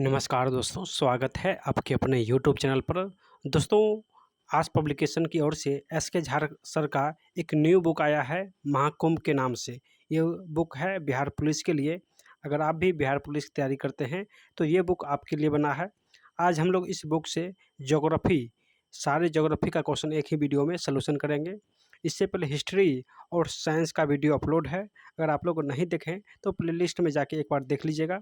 नमस्कार दोस्तों, स्वागत है आपके अपने यूट्यूब चैनल पर। दोस्तों, आज पब्लिकेशन की ओर से एस.के. झार सर का एक न्यू बुक आया है महाकुंभ के नाम से। ये बुक है बिहार पुलिस के लिए। अगर आप भी बिहार पुलिस की तैयारी करते हैं तो ये बुक आपके लिए बना है। आज हम लोग इस बुक से सारे ज्योग्राफी का क्वेश्चन एक ही वीडियो में सलूशन करेंगे। इससे पहले हिस्ट्री और साइंस का वीडियो अपलोड है। अगर आप लोग नहीं देखें तो प्लेलिस्ट में जाके एक बार देख लीजिएगा।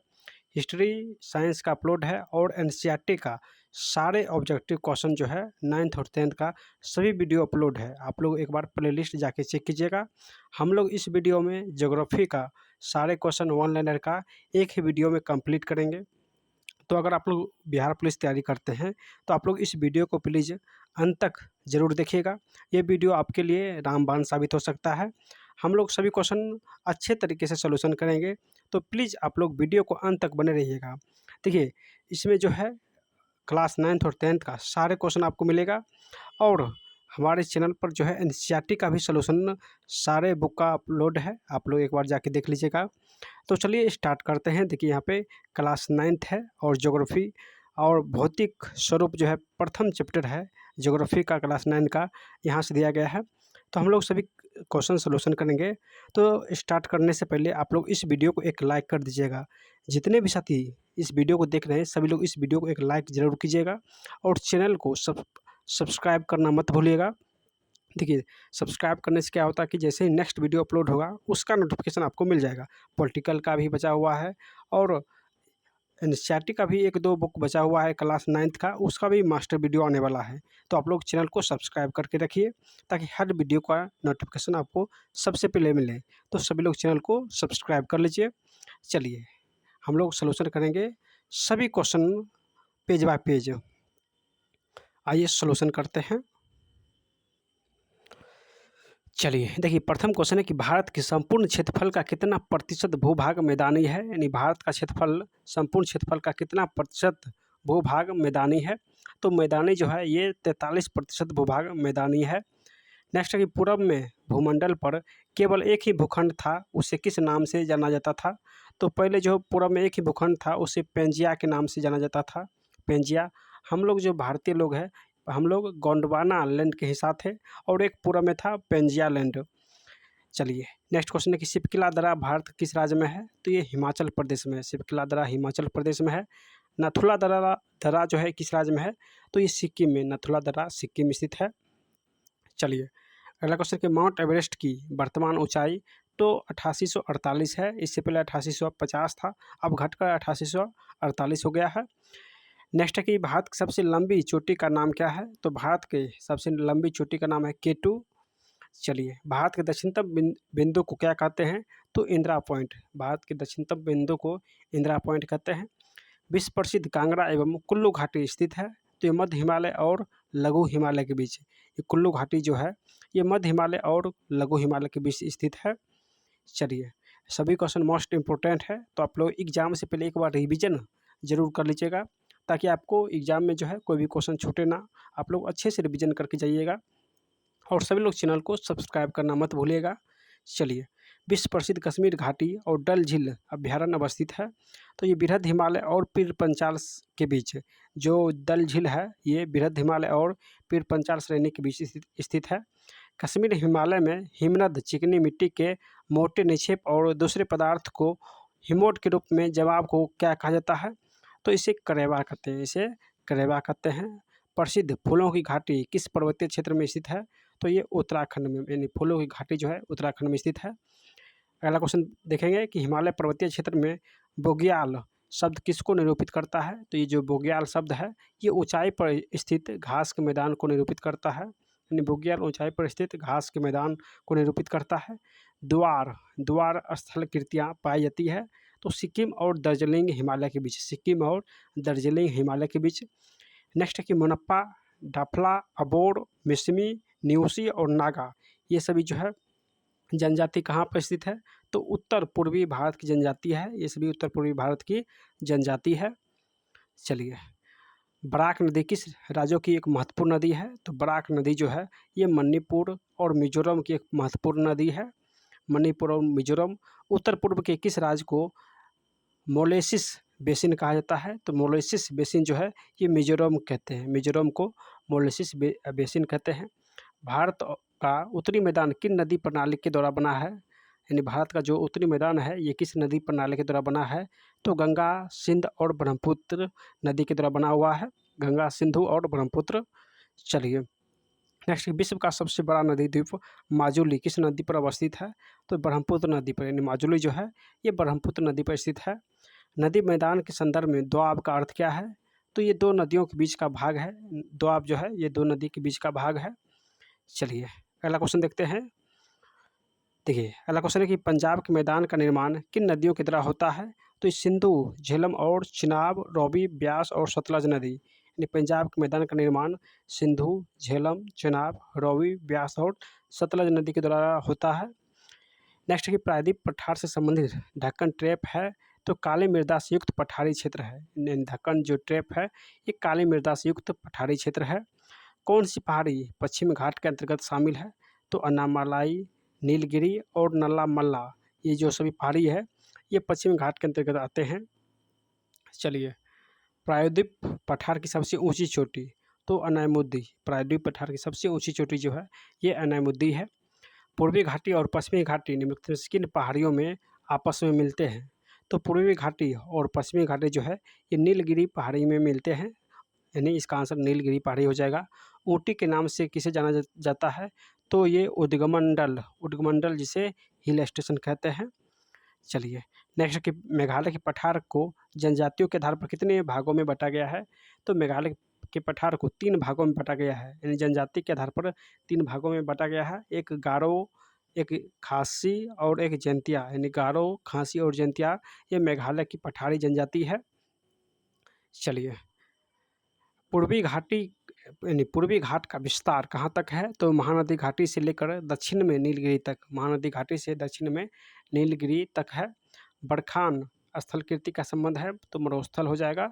हिस्ट्री साइंस का अपलोड है और एनसीईआरटी का सारे ऑब्जेक्टिव क्वेश्चन जो है 9th और 10th का सभी वीडियो अपलोड है। आप लोग एक बार प्लेलिस्ट जाके चेक कीजिएगा। हम लोग इस वीडियो में ज्योग्राफी का सारे क्वेश्चन वन लाइनर का एक ही वीडियो में कंप्लीट करेंगे। तो अगर आप लोग बिहार पुलिस तैयारी करते हैं तो आप लोग इस वीडियो को प्लीज़ अंत तक ज़रूर देखिएगा। ये वीडियो आपके लिए रामबाण साबित हो सकता है। हम लोग सभी क्वेश्चन अच्छे तरीके से सॉल्यूशन करेंगे, तो प्लीज़ आप लोग वीडियो को अंत तक बने रहिएगा। देखिए, इसमें जो है क्लास 9th और 10th का सारे क्वेश्चन आपको मिलेगा और हमारे चैनल पर जो है एनसीईआरटी का भी सॉल्यूशन सारे बुक का अपलोड है। आप लोग एक बार जाके देख लीजिएगा। तो चलिए स्टार्ट करते हैं। देखिए, यहाँ पे क्लास 9th है और ज्योग्राफी और भौतिक स्वरूप जो है प्रथम चैप्टर है ज्योग्राफी का क्लास 9 का, यहाँ से दिया गया है। तो हम लोग सभी क्वेश्चन सॉल्यूशन करेंगे। तो स्टार्ट करने से पहले आप लोग इस वीडियो को एक लाइक कर दीजिएगा। जितने भी साथी इस वीडियो को देख रहे हैं सभी लोग इस वीडियो को एक लाइक ज़रूर कीजिएगा और चैनल को सब्सक्राइब करना मत भूलिएगा। देखिए, सब्सक्राइब करने से क्या होता है कि जैसे ही नेक्स्ट वीडियो अपलोड होगा उसका नोटिफिकेशन आपको मिल जाएगा। पॉलिटिकल का भी बचा हुआ है और एनसीईआरटी का भी 1-2 बुक बचा हुआ है क्लास 9th का, उसका भी मास्टर वीडियो आने वाला है। तो आप लोग चैनल को सब्सक्राइब करके रखिए ताकि हर वीडियो का नोटिफिकेशन आपको सबसे पहले मिले। तो सभी लोग चैनल को सब्सक्राइब कर लीजिए। चलिए, हम लोग सॉल्यूशन करेंगे सभी क्वेश्चन पेज बाय पेज। आइए सॉल्यूशन करते हैं। चलिए, देखिए, प्रथम क्वेश्चन है कि भारत के संपूर्ण क्षेत्रफल का कितना प्रतिशत भूभाग मैदानी है। यानी भारत का क्षेत्रफल, संपूर्ण क्षेत्रफल का कितना प्रतिशत भूभाग मैदानी है। तो मैदानी जो है ये 43% भूभाग मैदानी है। नेक्स्ट है कि पूरब में भूमंडल पर केवल एक ही भूखंड था, उसे किस नाम से जाना जाता था। तो पहले जो पूरब में एक ही भूखंड था उसे पेंजिया के नाम से जाना जाता था। पेंजिया। हम लोग जो भारतीय लोग हैं, हम लोग गोंडवाना लैंड के हिस्सा थे और एक पूरब में था पेंजिया लैंड। चलिए, नेक्स्ट क्वेश्चन है कि शिपकिला दर्रा भारत किस राज्य में है। तो ये हिमाचल प्रदेश में है। शिपकिला दर्रा हिमाचल प्रदेश में है। नथुला दर्रा दर्रा जो है किस राज्य में है। तो ये सिक्किम में, नथुला दर्रा सिक्किम स्थित है। चलिए, अगला क्वेश्चन कि माउंट एवरेस्ट की वर्तमान ऊंचाई तो 8848 है। इससे पहले 8850 था, अब घटकर 8848 हो गया है। नेक्स्ट है कि भारत की सबसे लंबी चोटी का नाम क्या है। तो भारत के सबसे लंबी चोटी का नाम है K2। चलिए, भारत के दक्षिणतम बिंदु को क्या कहते हैं। तो इंदिरा पॉइंट। भारत के दक्षिणतम बिंदु को इंदिरा पॉइंट कहते हैं। विश्व प्रसिद्ध कांगड़ा एवं कुल्लू घाटी स्थित है। तो ये मध्य हिमालय और लघु हिमालय के बीच, ये कुल्लू घाटी जो है ये मध्य हिमालय और लघु हिमालय के बीच स्थित है। चलिए, सभी क्वेश्चन मोस्ट इम्पोर्टेंट है, तो आप लोग एग्जाम से पहले एक बार रिवीजन जरूर कर लीजिएगा ताकि आपको एग्जाम में जो है कोई भी क्वेश्चन छूटे ना। आप लोग अच्छे से रिवीजन करके जाइएगा और सभी लोग चैनल को सब्सक्राइब करना मत भूलिएगा। चलिए, विश्व प्रसिद्ध कश्मीर घाटी और डल झील अभ्यारण्य अवस्थित है। तो ये बृहद हिमालय और पीर पंचाल के बीच, जो डल झील है ये बृहद हिमालय और पीर पंचाल श्रेणी के बीच स्थित है। कश्मीर हिमालय में हिमनद चिकनी मिट्टी के मोटे निक्षेप और दूसरे पदार्थ को हिमोट के रूप में जवाब को क्या कहा जाता है। तो इसे करेवा कहते हैं, इसे करेवा कहते हैं। प्रसिद्ध फूलों की घाटी किस पर्वतीय क्षेत्र में स्थित है। तो ये उत्तराखंड में, यानी फूलों की घाटी जो है उत्तराखंड में स्थित है। अगला क्वेश्चन देखेंगे कि हिमालय पर्वतीय क्षेत्र में बुग्याल शब्द किसको निरूपित करता है। तो ये जो बुग्याल शब्द है ये ऊंचाई पर स्थित घास के मैदान को निरूपित करता है। यानी बुग्याल ऊंचाई पर स्थित घास के मैदान को निरूपित करता है। द्वार स्थल कृतियाँ पाई जाती है। तो सिक्किम और दार्जिलिंग हिमालय के बीच, सिक्किम और दार्जिलिंग हिमालय के बीच। नेक्स्ट है कि मोनप्पा, डाफला, अबोर, मिसमी, न्यूसी और नागा, ये सभी जो है जनजाति कहाँ पर स्थित है। तो उत्तर पूर्वी भारत की जनजाति है। ये सभी उत्तर पूर्वी भारत की जनजाति है। चलिए, बराक नदी किस राज्यों की एक महत्वपूर्ण नदी है। तो बराक नदी जो है ये मणिपुर और मिजोरम की एक महत्वपूर्ण नदी है। मणिपुर और मिजोरम। उत्तर पूर्व के किस राज्य को मोलेसिस बेसिन कहा जाता है। तो मोलेसिस बेसिन जो है ये मिजोरम कहते हैं, मिजोरम को मोलेसिस बेसिन कहते हैं। भारत का उत्तरी मैदान किन नदी प्रणाली के द्वारा बना है? यानी भारत का जो उत्तरी मैदान है ये किस नदी प्रणाली के द्वारा बना है? तो गंगा, सिंध और ब्रह्मपुत्र नदी के द्वारा बना हुआ है, गंगा, सिंधु और ब्रह्मपुत्र। चलिए नेक्स्ट, विश्व का सबसे बड़ा नदी द्वीप माजुली किस नदी पर अवस्थित है? तो ब्रह्मपुत्र नदी पर, यानी माजुली जो है ये ब्रह्मपुत्र नदी पर स्थित है। नदी मैदान के संदर्भ में दोआब का अर्थ क्या है? तो ये दो नदियों के बीच का भाग है। दोआब जो है ये दो नदी के बीच का भाग है। चलिए अगला क्वेश्चन देखते हैं। देखिए अगला क्वेश्चन है कि पंजाब के मैदान का निर्माण किन नदियों के द्वारा होता है? तो सिंधु, झेलम और चिनाब, रावी, ब्यास और सतलज नदी। यानी पंजाब के मैदान का निर्माण सिंधु, झेलम, चिनाब, रावी, ब्यास और सतलज नदी के द्वारा होता है। नेक्स्ट कि प्रायद्वीप पठार से संबंधित ढक्कन ट्रैप है। तो काली मृदा से युक्त पठारी क्षेत्र है। ढक्कन जो ट्रैप है ये काली मृदा से युक्त पठारी क्षेत्र है। कौन सी पहाड़ी पश्चिम घाट के अंतर्गत शामिल है? तो अन्नामलाई, नीलगिरी और नल्ला, ये जो सभी पहाड़ी है ये पश्चिम घाट के अंतर्गत आते हैं। चलिए प्रायद्वीप पठार की सबसे ऊंची चोटी, तो अनायमुद्दी, प्रायद्वीप पठार की सबसे ऊंची चोटी जो है ये अनायमुद्दी है। पूर्वी घाटी और पश्चिमी घाटी निम्नलिखित में से किन पहाड़ियों में आपस में मिलते हैं? तो पूर्वी घाटी और पश्चिमी घाटी जो है ये नीलगिरी पहाड़ी में मिलते हैं, यानी इसका आंसर नीलगिरी पहाड़ी हो जाएगा। ऊटी के नाम से किसे जाना जाता है? तो ये उद्गमंडल जिसे हिल स्टेशन कहते हैं। चलिए नेक्स्ट कि मेघालय के पठार को जनजातियों के आधार पर कितने भागों में बांटा गया है? तो मेघालय के पठार को 3 भागों में बांटा गया है, यानी जनजाति के आधार पर 3 भागों में बांटा गया है। एक गारो, एक खासी और एक जैंतिया, यानी गारो, खासी और जैंतिया ये मेघालय की पठारी जनजाति है। चलिए पूर्वी घाटी यानी पूर्वी घाट का विस्तार कहाँ तक है? तो महानदी घाटी से लेकर दक्षिण में नीलगिरी तक, महानदी घाटी से दक्षिण में नीलगिरी तक है। बड़खान स्थल कीर्ति का संबंध है तो मरुस्थल हो जाएगा।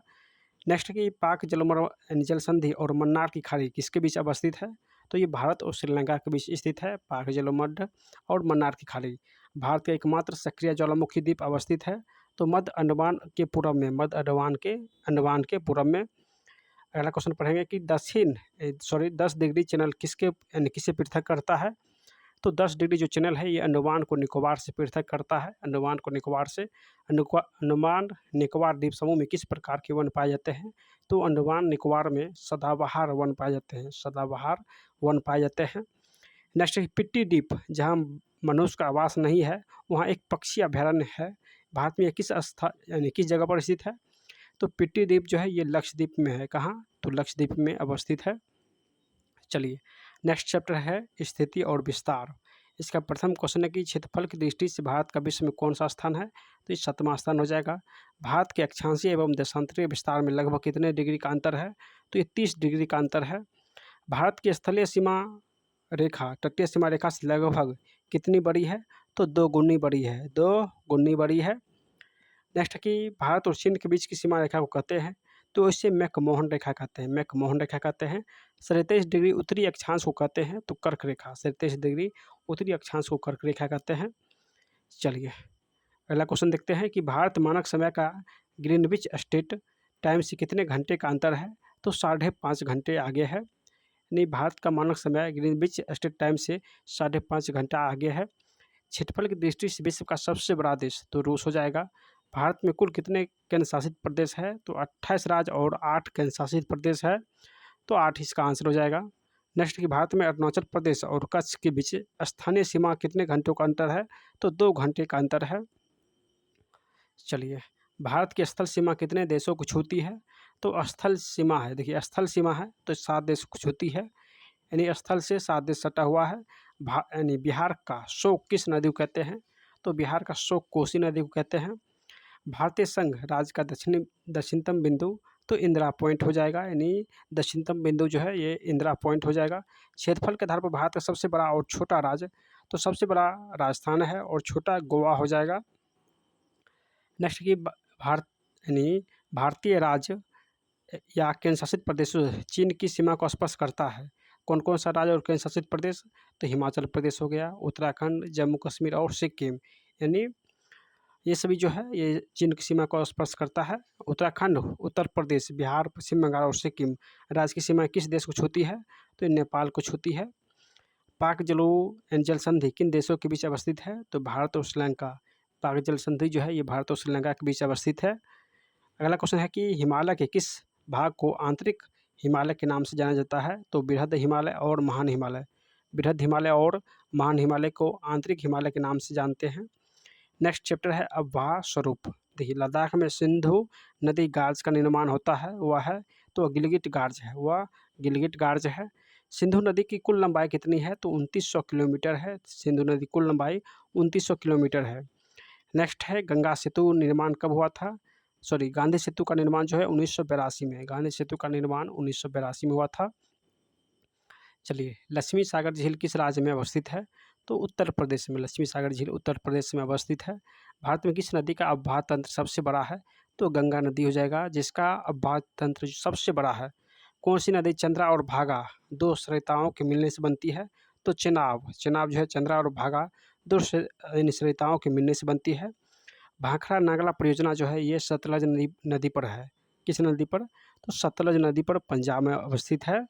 नेक्स्ट की पाक जल संधि और मन्नार की खाड़ी किसके बीच अवस्थित है? तो ये भारत और श्रीलंका के बीच स्थित है, पाक जलमंड और मन्नार की खाड़ी। भारत का एकमात्र सक्रिय ज्वालामुखी द्वीप अवस्थित है तो मध्य अंडमान के पूर्व में, मध्य अंडमान के पूर्व में। अगला क्वेश्चन पढ़ेंगे कि 10 डिग्री चैनल किसके यानी किसे पृथक करता है? तो 10 डिग्री जो चैनल है ये अंडमान को निकोबार से पृथक करता है, अंडमान को निकोबार से। अंडमान निकोबार द्वीप समूह में किस प्रकार के वन पाए जाते हैं? तो अंडमान निकोबार में सदाबहार वन पाए जाते हैं, सदाबहार वन पाए जाते हैं। नेक्स्ट है पिट्टी द्वीप, जहाँ मनुष्य का आवास नहीं है वहाँ एक पक्षी अभयारण्य है। भारत में किस यानी किस जगह पर स्थित है? तो पिट्टी द्वीप जो है ये लक्षद्वीप में है। कहाँ? तो लक्षद्वीप में अवस्थित है। चलिए नेक्स्ट चैप्टर है स्थिति और विस्तार। इसका प्रथम क्वेश्चन है कि क्षेत्रफल की दृष्टि से भारत का विश्व में कौन सा स्थान है? तो ये 7वां स्थान हो जाएगा। भारत के अक्षांशीय एवं देशांतरीय विस्तार में लगभग कितने डिग्री का अंतर है? तो ये 30 डिग्री का अंतर है। भारत की स्थलीय सीमा रेखा तटीय सीमा रेखा से लगभग कितनी बड़ी है? तो 2 गुनी बड़ी है, 2 गुनी बड़ी है। नेक्स्ट कि भारत और चीन के बीच की सीमा रेखा को कहते हैं? तो इसे मैकमोहन रेखा कहते हैं, मैकमोहन रेखा कहते हैं। 37 डिग्री उत्तरी अक्षांश को कहते हैं तो कर्क रेखा, 37 डिग्री उत्तरी अक्षांश को कर्क रेखा कहते हैं। चलिए अगला क्वेश्चन देखते हैं कि भारत मानक समय का ग्रीनविच स्टेट टाइम से कितने घंटे का अंतर है? तो 5.5 घंटे आगे है, यानी भारत का मानक समय ग्रीनविच स्टेट टाइम से 5.5 घंटा आगे है। क्षेत्रफल की दृष्टि से विश्व का सबसे बड़ा देश तो रूस हो जाएगा। भारत में कुल कितने केंद्र शासित प्रदेश है? तो 28 राज्य और 8 केंद्र शासित प्रदेश है तो 8 इसका आंसर हो जाएगा। नेक्स्ट कि भारत में अरुणाचल प्रदेश और कच्छ के बीच स्थानीय सीमा कितने घंटों का अंतर है? तो 2 घंटे का अंतर है। चलिए भारत की स्थल सीमा कितने देशों को छूती है? तो स्थल सीमा है, देखिए स्थल सीमा है तो 7 देशों को छूती है, यानी स्थल से 7 देश सटा हुआ है। यानी बिहार का शोक किस नदी को कहते हैं? तो बिहार का शोक कोसी नदी को कहते हैं। भारतीय संघ राज्य का दक्षिणतम बिंदु तो इंदिरा पॉइंट हो जाएगा, यानी दक्षिणतम बिंदु जो है ये इंदिरा पॉइंट हो जाएगा। क्षेत्रफल के आधार पर भारत का सबसे बड़ा और छोटा राज्य तो सबसे बड़ा राजस्थान है और छोटा गोवा हो जाएगा। नेक्स्ट की भारत यानी भारतीय राज्य या केंद्र शासित प्रदेश चीन की सीमा को स्पर्श करता है, कौन कौन सा राज्य और केंद्र शासित प्रदेश? तो हिमाचल प्रदेश हो गया, उत्तराखंड, जम्मू कश्मीर और सिक्किम, यानी ये सभी जो है ये चीन की सीमा को स्पर्श करता है। उत्तराखंड, उत्तर प्रदेश, बिहार, पश्चिम बंगाल और सिक्किम राज्य की सीमा किस देश को छूती है? तो ये नेपाल को छूती है। पाक जलवायु जल संधि किन देशों के बीच अवस्थित है? तो भारत और श्रीलंका। पाक जल संधि जो है ये भारत और श्रीलंका के बीच अवस्थित है। अगला क्वेश्चन है कि हिमालय के किस भाग को आंतरिक हिमालय के नाम से जाना जाता है? तो बृहद हिमालय और महान हिमालय। बृहद हिमालय और महान हिमालय को आंतरिक हिमालय के नाम से जानते हैं। नेक्स्ट चैप्टर है अववाह स्वरूप। देखिए लद्दाख में सिंधु नदी गार्ज का निर्माण होता है, वह है तो गिलगिट गार्ज है, वह गिलगिट गार्ज है। सिंधु नदी की कुल लंबाई कितनी है? तो 2900 किलोमीटर है। सिंधु नदी की कुल लंबाई 2900 किलोमीटर है। नेक्स्ट है गंगा सेतु निर्माण कब हुआ था? सॉरी, गांधी सेतु का निर्माण जो है 1982 में, गांधी सेतु का निर्माण 1982 में हुआ था। चलिए, लक्ष्मी सागर झील किस राज्य में अवस्थित है? तो उत्तर प्रदेश में। लक्ष्मी सागर झील उत्तर प्रदेश में अवस्थित है। भारत में किस नदी का अववाह तंत्र सबसे बड़ा है? तो गंगा नदी हो जाएगा, जिसका अववाह तंत्र सबसे बड़ा है। कौन सी नदी चंद्रा और भागा दो सरिताओं के मिलने से बनती है? तो चेनाब। चेनाब जो है चंद्रा और भागा दो सरिताओं के मिलने से बनती है। भाखड़ा नागला परियोजना जो है ये सतलज नदी पर है। किस नदी पर? तो सतलज नदी पर, पंजाब में अवस्थित है।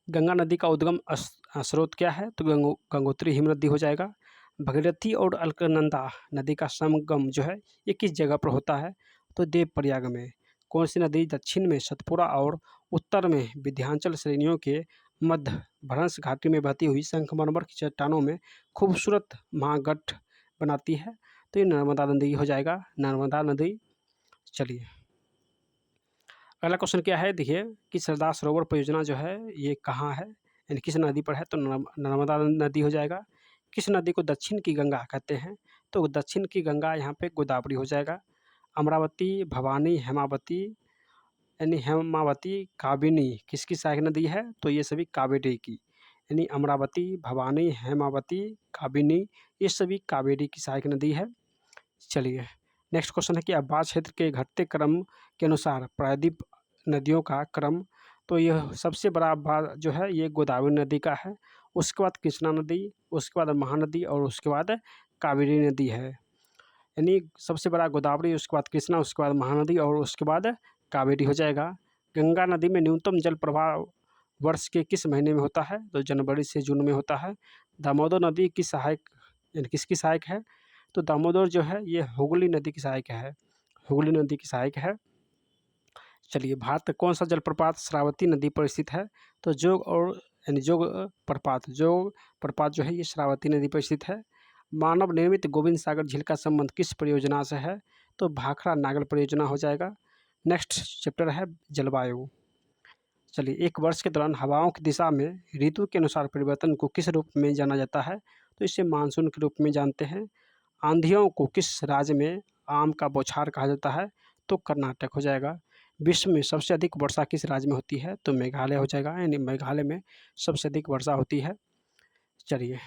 गंगा नदी का उद्गम स्रोत क्या है? तो गंगोत्री हिमनदी हो जाएगा। भगीरथी और अलकनंदा नदी का संगम जो है ये किस जगह पर होता है? तो देवप्रयाग में। कौन सी नदी दक्षिण में सतपुरा और उत्तर में विंध्याचल श्रेणियों के मध्य भ्रंश घाटी में बहती हुई संगमरमर की चट्टानों में खूबसूरत महागठ बनाती है? तो ये नर्मदा नदी हो जाएगा, नर्मदा नदी। चलिए, अगला क्वेश्चन क्या है? देखिए कि सरदार सरोवर परियोजना जो है ये कहाँ है, यानी किस नदी पर है? तो नर्मदा नदी हो जाएगा। किस नदी को दक्षिण की गंगा कहते हैं? तो दक्षिण की गंगा यहाँ पे गोदावरी हो जाएगा। अमरावती, भवानी, हेमावती, यानी हेमावती, काबिनी किसकी सहायक नदी है? तो ये सभी कावेरी की, यानी अमरावती, भवानी, हेमावती, काबिनी ये सभी कावेरी की सहायक नदी है। चलिए, नेक्स्ट क्वेश्चन है कि अववाह क्षेत्र के घटते क्रम के अनुसार प्रायद्वीप नदियों का क्रम। तो यह सबसे बड़ा अववाह जो है ये गोदावरी नदी का है, उसके बाद कृष्णा नदी, उसके बाद महानदी और उसके बाद कावेरी नदी है। यानी सबसे बड़ा गोदावरी, उसके बाद कृष्णा, उसके बाद महानदी और उसके बाद कावेरी हो जाएगा। गंगा नदी में न्यूनतम जल प्रवाह वर्ष के किस महीने में होता है? तो जनवरी से जून में होता है। दामोदर नदी की सहायक, यानी किसकी सहायक है? तो दामोदर जो है ये हुगली नदी की सहायक है, हुगली नदी की सहायक है। चलिए, भारत का कौन सा जलप्रपात श्रावती नदी पर स्थित है? तो जोग और, यानी जोग प्रपात जो है ये श्रावती नदी पर स्थित है। मानव निर्मित गोविंद सागर झील का संबंध किस परियोजना से है? तो भाखड़ा नागल परियोजना हो जाएगा। नेक्स्ट चैप्टर है जलवायु। चलिए, एक वर्ष के दौरान हवाओं की दिशा में ऋतु के अनुसार परिवर्तन को किस रूप में जाना जाता है? तो इसे मानसून के रूप में जानते हैं। आंधियों को किस राज्य में आम का बौछार कहा जाता है? तो कर्नाटक हो जाएगा। विश्व में सबसे अधिक वर्षा किस राज्य में होती है? तो मेघालय हो जाएगा, यानी मेघालय में सबसे अधिक वर्षा होती है। चलिए,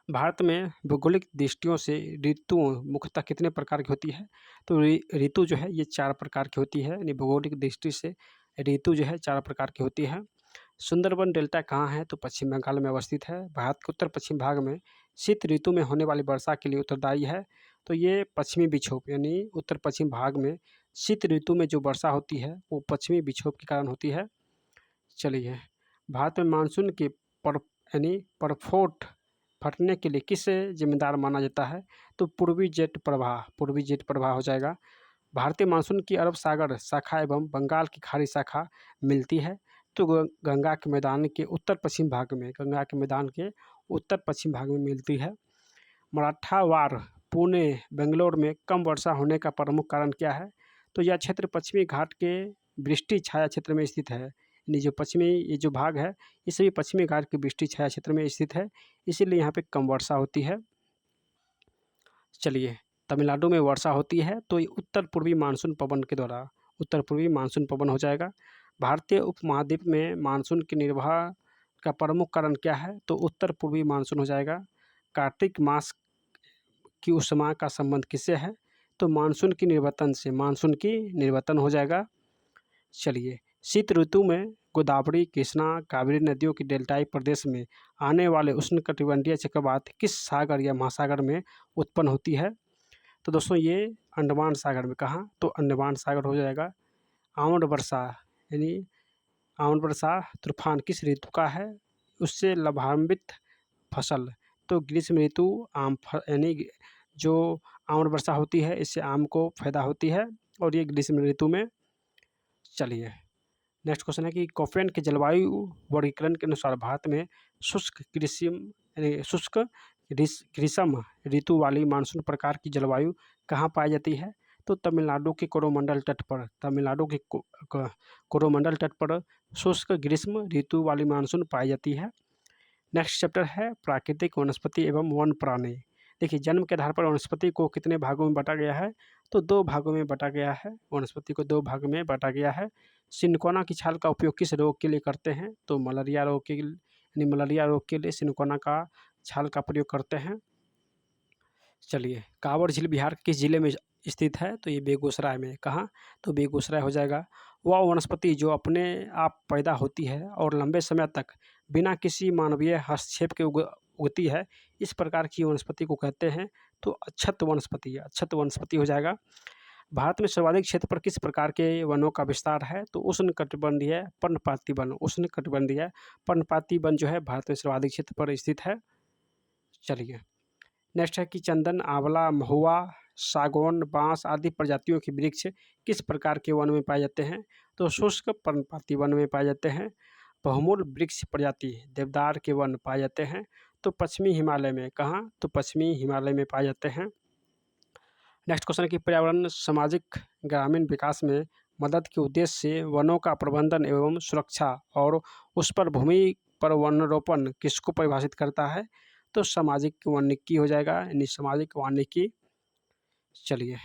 भारत में भौगोलिक दृष्टियों से ऋतु मुख्यतः कितने प्रकार की होती है? तो ऋतु जो है ये 4 प्रकार की होती है, यानी भौगोलिक दृष्टि से ऋतु जो है 4 प्रकार की होती है। सुंदरबन डेल्टा कहाँ है? तो पश्चिम बंगाल में अवस्थित है। भारत के उत्तर पश्चिम भाग में शीत ऋतु में होने वाली वर्षा के लिए उत्तरदायी है। तो ये पश्चिमी विक्षोभ, यानी उत्तर पश्चिम भाग में शीत ऋतु में जो वर्षा होती है वो पश्चिमी विक्षोभ के कारण होती है। चलिए, भारत में मानसून के यानी परफोट फटने के लिए किसे जिम्मेदार माना जाता है? तो पूर्वी जेट प्रवाह हो जाएगा। भारतीय मानसून की अरब सागर शाखा एवं बंगाल की खाड़ी शाखा मिलती है। तो गंगा के मैदान के उत्तर पश्चिम भाग में, गंगा के मैदान के उत्तर पश्चिम भाग में मिलती है। मराठवाड़, पुणे, बेंगलोर में कम वर्षा होने का प्रमुख कारण क्या है? तो यह क्षेत्र पश्चिमी घाट के वृष्टि छाया क्षेत्र में स्थित है, यानी जो पश्चिमी ये जो भाग है ये सभी पश्चिमी घाट के वृष्टि छाया क्षेत्र में स्थित है, इसीलिए यहाँ पे कम वर्षा होती है। चलिए, तमिलनाडु में वर्षा होती है तो ये उत्तर पूर्वी मानसून पवन के द्वारा, उत्तर पूर्वी मानसून पवन हो जाएगा। भारतीय उपमहाद्वीप में मानसून के निर्वाह का प्रमुख कारण क्या है? तो उत्तर पूर्वी मानसून हो जाएगा। कार्तिक मास की उष्मा का संबंध किससे है? तो मानसून की निर्वर्तन से, मानसून की निर्वर्तन हो जाएगा। चलिए, शीत ऋतु में गोदावरी, कृष्णा, कावेरी नदियों की डेल्टाई प्रदेश में आने वाले उष्णकटिबंधीय चक्रवात किस सागर या महासागर में उत्पन्न होती है? तो दोस्तों ये अंडमान सागर में। कहाँ? तो अंडमान सागर हो जाएगा। आम्ल वर्षा यानी आम्ल वर्षा तूफान किस ऋतु का है? उससे लाभान्वित फसल, तो ग्रीष्म ऋतु यानी जो आम्ल वर्षा होती है इससे आम को फायदा होती है और ये ग्रीष्म ऋतु में। चलिए नेक्स्ट क्वेश्चन है कि कोफेन के जलवायु वर्गीकरण के अनुसार भारत में शुष्क शुष्क ग्रीष्म ऋतु वाली मानसून प्रकार की जलवायु कहाँ पाई जाती है? तो तमिलनाडु के कोरोमंडल तट पर, तमिलनाडु के कोरोमंडल तट पर शुष्क ग्रीष्म ऋतु वाली मानसून पाई जाती है। नेक्स्ट चैप्टर है प्राकृतिक वनस्पति एवं वन प्राणी। देखिए जन्म के आधार पर वनस्पति को कितने भागों में बांटा गया है? तो 2 भागों में बांटा गया है। वनस्पति को 2 भाग में बांटा गया है। सिनकोना की छाल का उपयोग किस रोग के लिए करते हैं? तो मलेरिया रोग के यानी मलेरिया रोग के लिए सिनकोना का छाल का प्रयोग करते हैं। चलिए कांवड़ झील बिहार के किस जिले में स्थित है? तो ये बेगूसराय में। कहाँ? तो बेगूसराय हो जाएगा। वह वनस्पति जो अपने आप पैदा होती है और लंबे समय तक बिना किसी मानवीय हस्तक्षेप के उगती है, इस प्रकार की वनस्पति को कहते हैं तो अक्षत वनस्पति। अक्षत वनस्पति हो जाएगा। भारत में सर्वाधिक क्षेत्र पर किस प्रकार के वनों का विस्तार है? तो उष्णकटिबंधीय पर्णपाती वन। उष्णकटिबंधीय पर्णपाती वन जो है भारत में सर्वाधिक क्षेत्र पर स्थित है। चलिए नेक्स्ट है कि चंदन, आंवला, महुआ, सागौन, बांस आदि प्रजातियों के वृक्ष किस प्रकार के वन में पाए जाते हैं? तो शुष्क पर्णपाती वन में पाए जाते हैं। बहुमूल वृक्ष प्रजाति देवदार के वन पाए जाते हैं तो पश्चिमी हिमालय में। कहाँ? तो पश्चिमी हिमालय में पाए जाते हैं। नेक्स्ट क्वेश्चन है कि पर्यावरण सामाजिक ग्रामीण विकास में मदद के उद्देश्य से वनों का प्रबंधन एवं सुरक्षा और उस पर भूमि पर वनारोपण किसको परिभाषित करता है? तो सामाजिक वानिकी हो जाएगा, यानी सामाजिक वानिकी। चलिए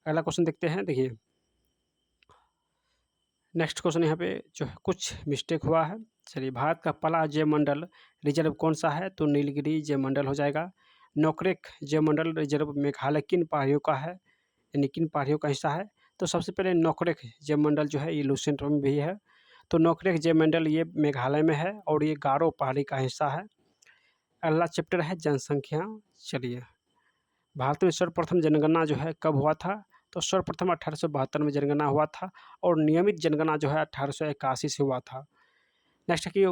अगला क्वेश्चन देखते हैं। देखिए नेक्स्ट क्वेश्चन यहाँ पे जो है कुछ मिस्टेक हुआ है। चलिए भारत का पहला जैवमंडल रिजर्व कौन सा है? तो नीलगिरी जैवमंडल हो जाएगा। नोकरेक जैवमंडल रिजर्व मेघालय किन पहाड़ियों का है, यानी किन पहाड़ियों का हिस्सा है? तो सबसे पहले नोकरेक जैवमंडल जो है ये लुसेंट में भी है। तो नोकरेक जैवमंडल ये मेघालय में है और ये गारो पहाड़ी का हिस्सा है। अगला चैप्टर है जनसंख्या। चलिए भारत में सर्वप्रथम जनगणना जो है कब हुआ था? तो सर्वप्रथम 1872 में जनगणना हुआ था और नियमित जनगणना जो है 1881 से हुआ था। नेक्स्ट है कि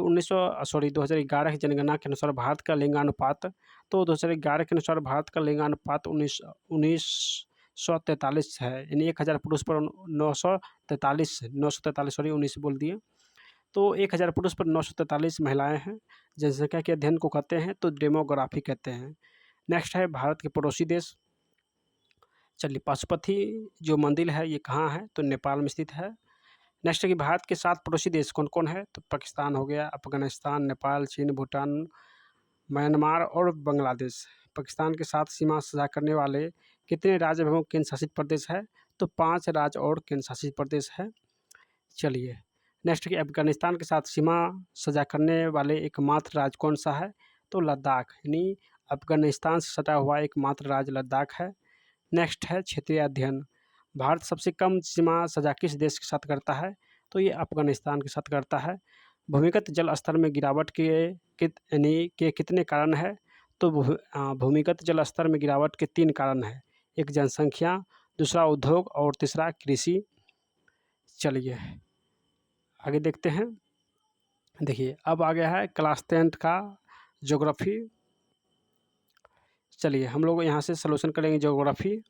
2011 की जनगणना के अनुसार भारत का लिंगानुपात, तो 2011 के अनुसार भारत का लिंगानुपात 1943 है, यानी 1000 पुरुष पर 943 सॉरी 19 बोल दिए। तो 1000 पुरुष पर 943 महिलाएं हैं। जनसंख्या के अध्ययन को कहते हैं तो डेमोग्राफी कहते हैं। नेक्स्ट है भारत के पड़ोसी देश। चलिए पशुपति जो मंदिर है ये कहाँ है? तो नेपाल में स्थित है। नेक्स्ट है कि भारत के 7 पड़ोसी देश कौन कौन है? तो पाकिस्तान हो गया, अफगानिस्तान, नेपाल, चीन, भूटान, म्यांमार और बांग्लादेश। पाकिस्तान के साथ सीमा साझा करने वाले कितने राज्य एवं केंद्र शासित प्रदेश है? तो 5 राज्य और केंद्र शासित प्रदेश है। चलिए नेक्स्ट कि अफगानिस्तान के साथ सीमा साझा करने वाले एकमात्र राज्य कौन सा है? तो लद्दाख, यानी अफगानिस्तान से सटा हुआ एकमात्र राज्य लद्दाख है। नेक्स्ट है क्षेत्रीय अध्ययन। भारत सबसे कम सीमा साझा किस देश के साथ करता है? तो ये अफगानिस्तान के साथ करता है। भूमिगत जल स्तर में गिरावट के कितने कारण है? तो भूमिगत जल स्तर में गिरावट के 3 कारण है। एक जनसंख्या, दूसरा उद्योग और तीसरा कृषि। चलिए आगे देखते हैं। देखिए अब आ गया है क्लास 10th का ज्योग्राफी। चलिए हम लोग यहाँ से सलूशन करेंगे ज्योग्राफी।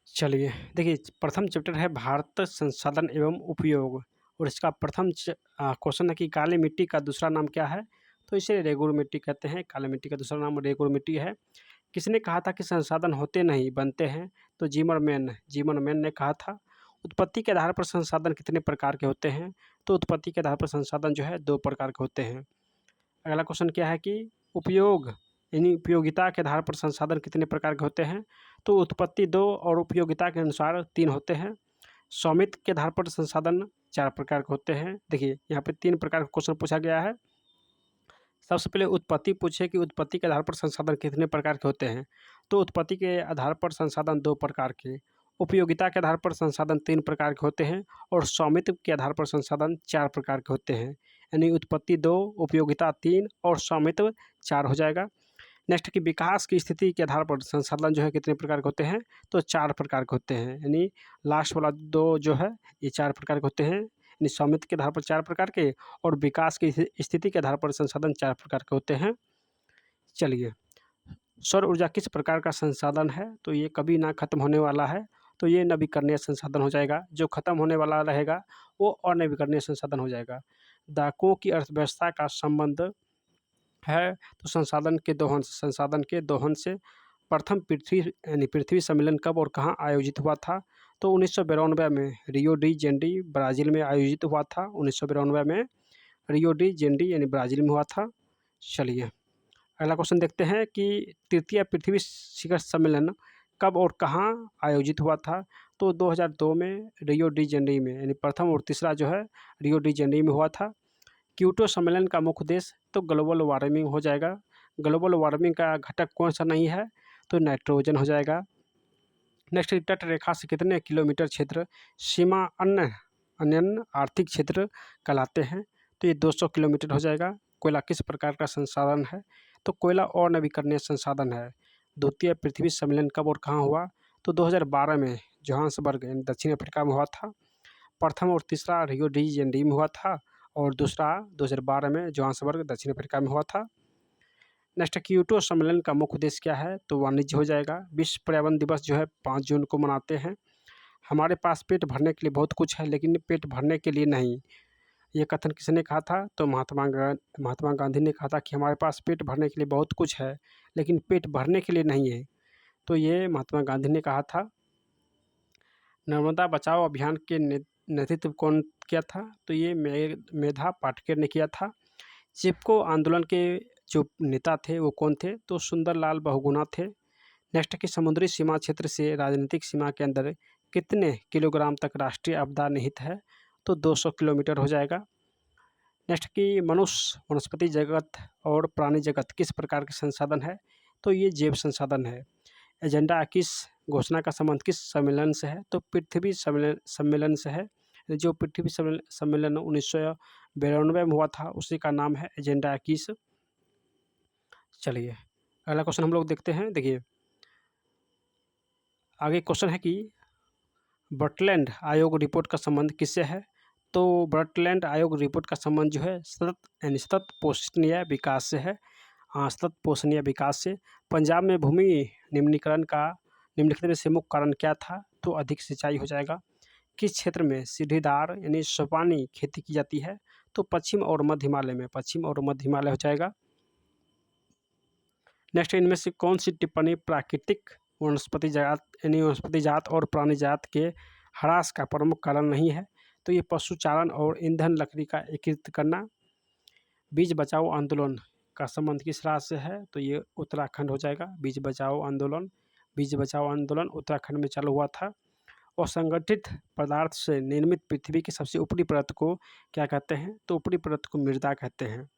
चलिए देखिए प्रथम चैप्टर है भारत संसाधन एवं उपयोग और इसका प्रथम क्वेश्चन है कि काली मिट्टी का दूसरा नाम क्या है? तो इसे रेगुर मिट्टी कहते हैं। काली मिट्टी का दूसरा नाम रेगुर मिट्टी है। किसने कहा था कि संसाधन होते नहीं बनते हैं? तो जिमरमैन ने कहा था। उत्पत्ति के आधार पर संसाधन कितने प्रकार के होते हैं? तो उत्पत्ति के आधार पर संसाधन जो है 2 प्रकार के होते हैं। अगला क्वेश्चन क्या है कि उपयोग यानी उपयोगिता के आधार पर संसाधन कितने प्रकार के होते हैं? तो उत्पत्ति 2 और उपयोगिता के अनुसार 3 होते हैं। स्वामित्व के आधार पर संसाधन 4 प्रकार के होते हैं। देखिए यहाँ पे 3 प्रकार का क्वेश्चन पूछा गया है। सबसे पहले उत्पत्ति पूछे कि उत्पत्ति के आधार पर संसाधन कितने प्रकार के होते हैं? तो उत्पत्ति के आधार पर संसाधन 2 प्रकार के उपयोगिता के आधार पर संसाधन 3 प्रकार के होते हैं और स्वामित्व के आधार पर संसाधन 4 प्रकार के होते हैं। यानी उत्पत्ति 2, उपयोगिता 3 और स्वामित्व 4 हो जाएगा। नेक्स्ट कि विकास की स्थिति के आधार पर संसाधन जो है कितने प्रकार के होते हैं, तो 4 प्रकार के होते हैं। यानी लास्ट वाला 2 जो है ये 4 प्रकार के होते हैं, यानी स्वामित्व के आधार पर 4 प्रकार के और विकास की स्थिति के आधार पर संसाधन 4 प्रकार के होते हैं। चलिए, सौर ऊर्जा किस प्रकार का संसाधन है, तो ये कभी ना खत्म होने वाला है, तो ये नवीकरणीय संसाधन हो जाएगा। जो खत्म होने वाला रहेगा वो अनवीकरणीय संसाधन हो जाएगा। दायकों की अर्थव्यवस्था का संबंध है, तो संसाधन के दोहन से प्रथम पृथ्वी सम्मेलन कब और कहाँ आयोजित हुआ था, तो 1992 में रियो डी जेनेरो ब्राज़ील में आयोजित हुआ था। 1992 में रियो डी जेनेरो यानी ब्राज़ील में हुआ था। चलिए, अगला क्वेश्चन देखते हैं कि तृतीय पृथ्वी शिखर सम्मेलन कब और कहाँ आयोजित हुआ था, तो 2002 में रियो डी जेनेरो में, यानी प्रथम और तीसरा जो है रियो डी जेनेरो में हुआ था। क्योटो सम्मेलन का मुख्य उद्देश्य तो ग्लोबल वार्मिंग हो जाएगा। ग्लोबल वार्मिंग का घटक कौन सा नहीं है, तो नाइट्रोजन हो जाएगा। नेक्स्ट, तट रेखा से कितने किलोमीटर क्षेत्र सीमा अन्य आर्थिक क्षेत्र कहलाते हैं, तो ये 200 किलोमीटर हो जाएगा। कोयला किस प्रकार का संसाधन है, तो कोयला अनवीकरणीय संसाधन है। द्वितीय पृथ्वी सम्मेलन कब और कहाँ हुआ, तो 2012 में जोहान्सबर्ग यानी दक्षिण अफ्रीका में हुआ था। प्रथम और तीसरा रियो डी जेनेरो में हुआ था और दूसरा 2012 में जोहान्सबर्ग दक्षिण अफ्रीका में हुआ था। नेक्स्ट, क्योटो सम्मेलन का मुख्य उद्देश्य क्या है, तो वाणिज्य हो जाएगा। विश्व पर्यावरण दिवस जो है 5 जून को मनाते हैं। हमारे पास पेट भरने के लिए बहुत कुछ है लेकिन पेट भरने के लिए नहीं, ये कथन किसने कहा था, तो महात्मा गांधी ने कहा था कि हमारे पास पेट भरने के लिए बहुत कुछ है लेकिन पेट भरने के लिए नहीं है, तो ये महात्मा गांधी ने कहा था। नर्मदा बचाओ अभियान के नेतृत्व कौन किया था, तो ये मेधा पाटकर ने किया था। चिपको आंदोलन के जो नेता थे वो कौन थे, तो सुंदरलाल बहुगुणा थे। नेक्स्ट कि समुद्री सीमा क्षेत्र से राजनीतिक सीमा के अंदर कितने किलोग्राम तक राष्ट्रीय आपदा निहित है, तो 200 किलोमीटर हो जाएगा। नेक्स्ट कि मनुष्य, वनस्पति जगत और प्राणी जगत किस प्रकार के संसाधन है, तो ये जैव संसाधन है। एजेंडा 21 घोषणा का संबंध किस सम्मेलन से है, तो पृथ्वी सम्मेलन से है। जो पृथ्वी सम्मेलन 1992 में हुआ था उसी का नाम है एजेंडा 21। चलिए, अगला क्वेश्चन हम लोग देखते हैं। देखिए, आगे क्वेश्चन है कि ब्रटलैंड आयोग रिपोर्ट का संबंध किससे है, तो ब्रटलैंड आयोग रिपोर्ट का संबंध जो है सतत पोषणीय विकास से है। सतत पोषणीय विकास से। पंजाब में भूमि निम्नलिखित में से मुख्य कारण क्या था, तो अधिक सिंचाई हो जाएगा। किस क्षेत्र में सीढ़ीदार यानी सोपानी खेती की जाती है, तो पश्चिम और मध्य हिमालय में, पश्चिम और मध्य हिमालय हो जाएगा। नेक्स्ट, इनमें से कौन सी टिप्पणी प्राकृतिक वनस्पति जात और प्राणी जात के ह्रास का प्रमुख कारण नहीं है, तो ये पशुचारण और ईंधन लकड़ी का एकीकृत करना। बीज बचाओ आंदोलन का संबंध किस राज्य से है, तो ये उत्तराखंड हो जाएगा। बीज बचाओ आंदोलन उत्तराखंड में चालू हुआ था। और संगठित पदार्थ से निर्मित पृथ्वी की सबसे ऊपरी परत को क्या कहते हैं, तो ऊपरी परत को मृदा कहते हैं।